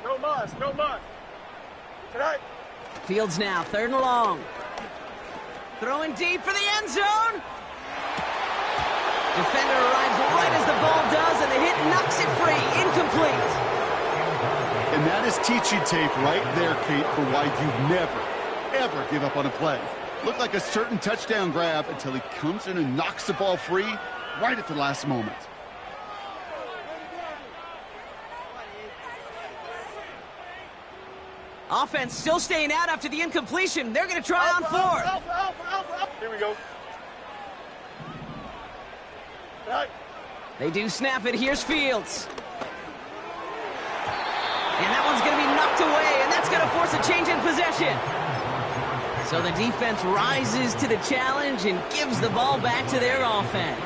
Speaker 2: No muss, no muss. Tonight.
Speaker 1: Fields now, 3rd and long. Throwing deep for the end zone. Defender arrives right as the ball does, and the hit knocks it free. Incomplete.
Speaker 3: And that is teaching tape right there, Kate, for why you never, ever give up on a play. Looked like a certain touchdown grab until he comes in and knocks the ball free right at the last moment.
Speaker 1: Offense still staying out after the incompletion. They're going to try on 4th.
Speaker 2: Here we go. Right.
Speaker 1: They do snap it. Here's Fields. And that one's going to be knocked away, and that's going to force a change in possession. So the defense rises to the challenge and gives the ball back to their offense.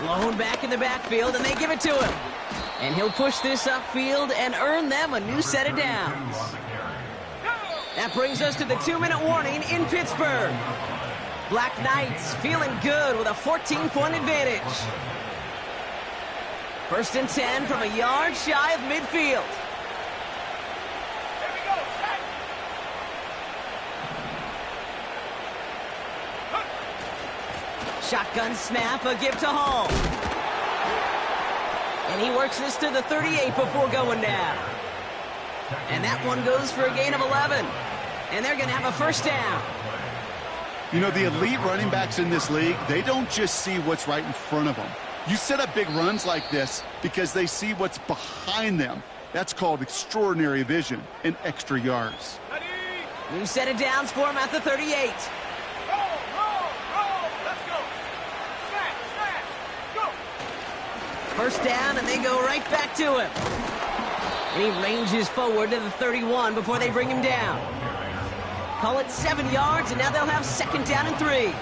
Speaker 1: Lone back in the backfield, and they give it to him. And he'll push this upfield and earn them a new set of downs. That brings us to the 2-minute warning in Pittsburgh. Black Knights feeling good with a 14-point advantage. 1st and 10 from a yard shy of midfield.
Speaker 2: Here we go.
Speaker 1: Shotgun snap, a give to Hall. And he works this to the 38 before going down. And that one goes for a gain of 11. And they're going to have a 1st down.
Speaker 3: You know, the elite running backs in this league, they don't just see what's right in front of them. You set up big runs like this because they see what's behind them. That's called extraordinary vision and extra yards.
Speaker 1: New set of downs for him at the 38.
Speaker 2: Roll. Let's go. Smash. Go.
Speaker 1: 1st down, and they go right back to him. And he ranges forward to the 31 before they bring him down. Call it 7 yards, and now they'll have 2nd down and 3.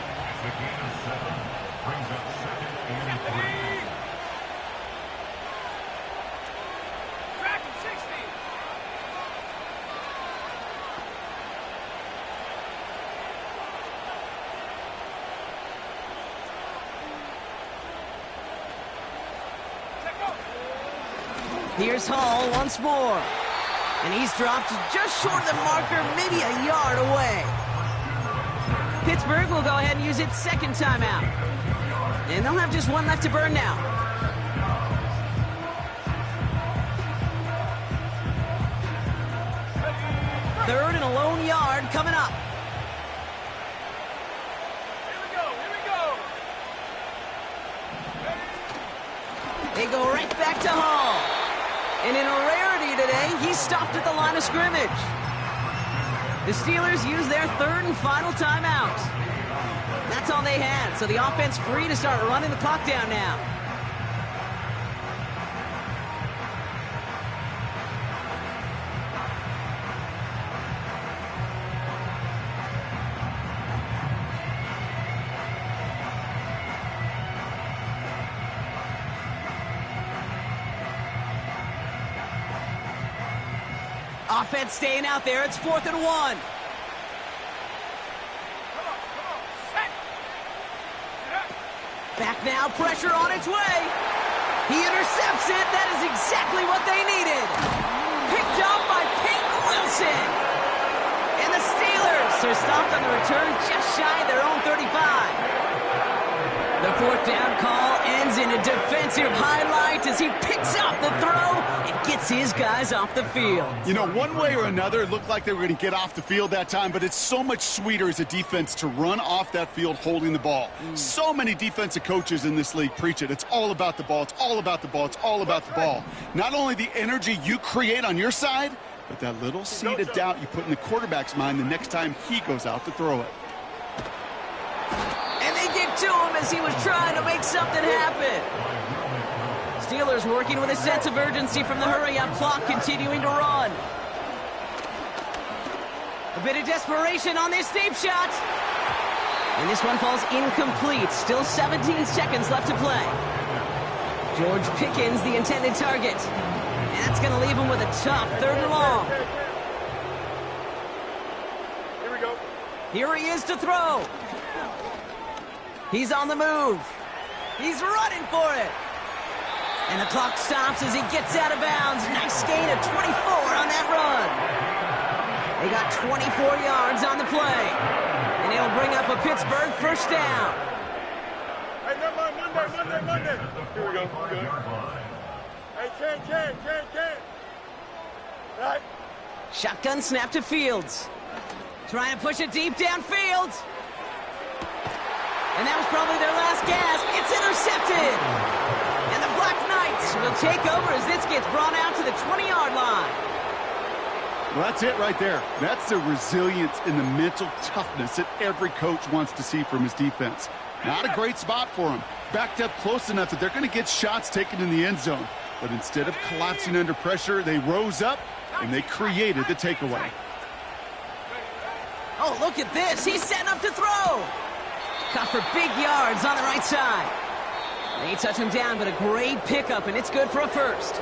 Speaker 1: Here's Hall once more. And he's dropped just short of the marker, maybe a yard away. Pittsburgh will go ahead and use its 2nd timeout. And they'll have just one left to burn now. Third and a lone yard coming up.
Speaker 2: Here we go.
Speaker 1: They go right back to Hall. And in a rarity today, he's stopped at the line of scrimmage. The Steelers use their 3rd and final timeout. That's all they had, so the offense free to start running the clock down now. Offense staying out there. It's 4th and 1.
Speaker 2: Come on. Set.
Speaker 1: Back now, pressure on its way. He intercepts it. That is exactly what they needed. Picked up by Peyton Wilson. And the Steelers are stopped on the return just shy of their own 35. The 4th down call ends in a defensive highlight as he picks up the throw and gets his guys off the field.
Speaker 3: You know, one way or another, it looked like they were going to get off the field that time, but it's so much sweeter as a defense to run off that field holding the ball. So many defensive coaches in this league preach it. It's all about the ball. It's all about the ball. It's all about the ball. Not only the energy you create on your side, but that little seed of doubt you put in the quarterback's mind the next time he goes out to throw it.
Speaker 1: And they get to him as he was trying to make something happen. Steelers working with a sense of urgency from the hurry-up clock, continuing to run. A bit of desperation on this deep shot. And this one falls incomplete. Still 17 seconds left to play. George Pickens, the intended target. And that's going to leave him with a tough 3rd and long.
Speaker 2: Here we go.
Speaker 1: Here he is to throw. He's on the move. He's running for it. And the clock stops as he gets out of bounds. Nice gain of 24 on that run. They got 24 yards on the play. And it'll bring up a Pittsburgh first down.
Speaker 2: Hey, Monday. Here we go. Good. Hey, Ken. Right.
Speaker 1: Shotgun snap to Fields. Trying to push it deep downfield. And that was probably their last gasp. It's intercepted. And the Black Knights will take over as this gets brought out to the 20-yard line.
Speaker 3: Well, that's it right there. That's the resilience and the mental toughness that every coach wants to see from his defense. Not a great spot for him. Backed up close enough that they're going to get shots taken in the end zone. But instead of collapsing under pressure, they rose up and they created the takeaway.
Speaker 1: Oh, look at this. He's setting up to throw. Caught for big yards on the right side. They touch him down, but a great pickup, and it's good for a first.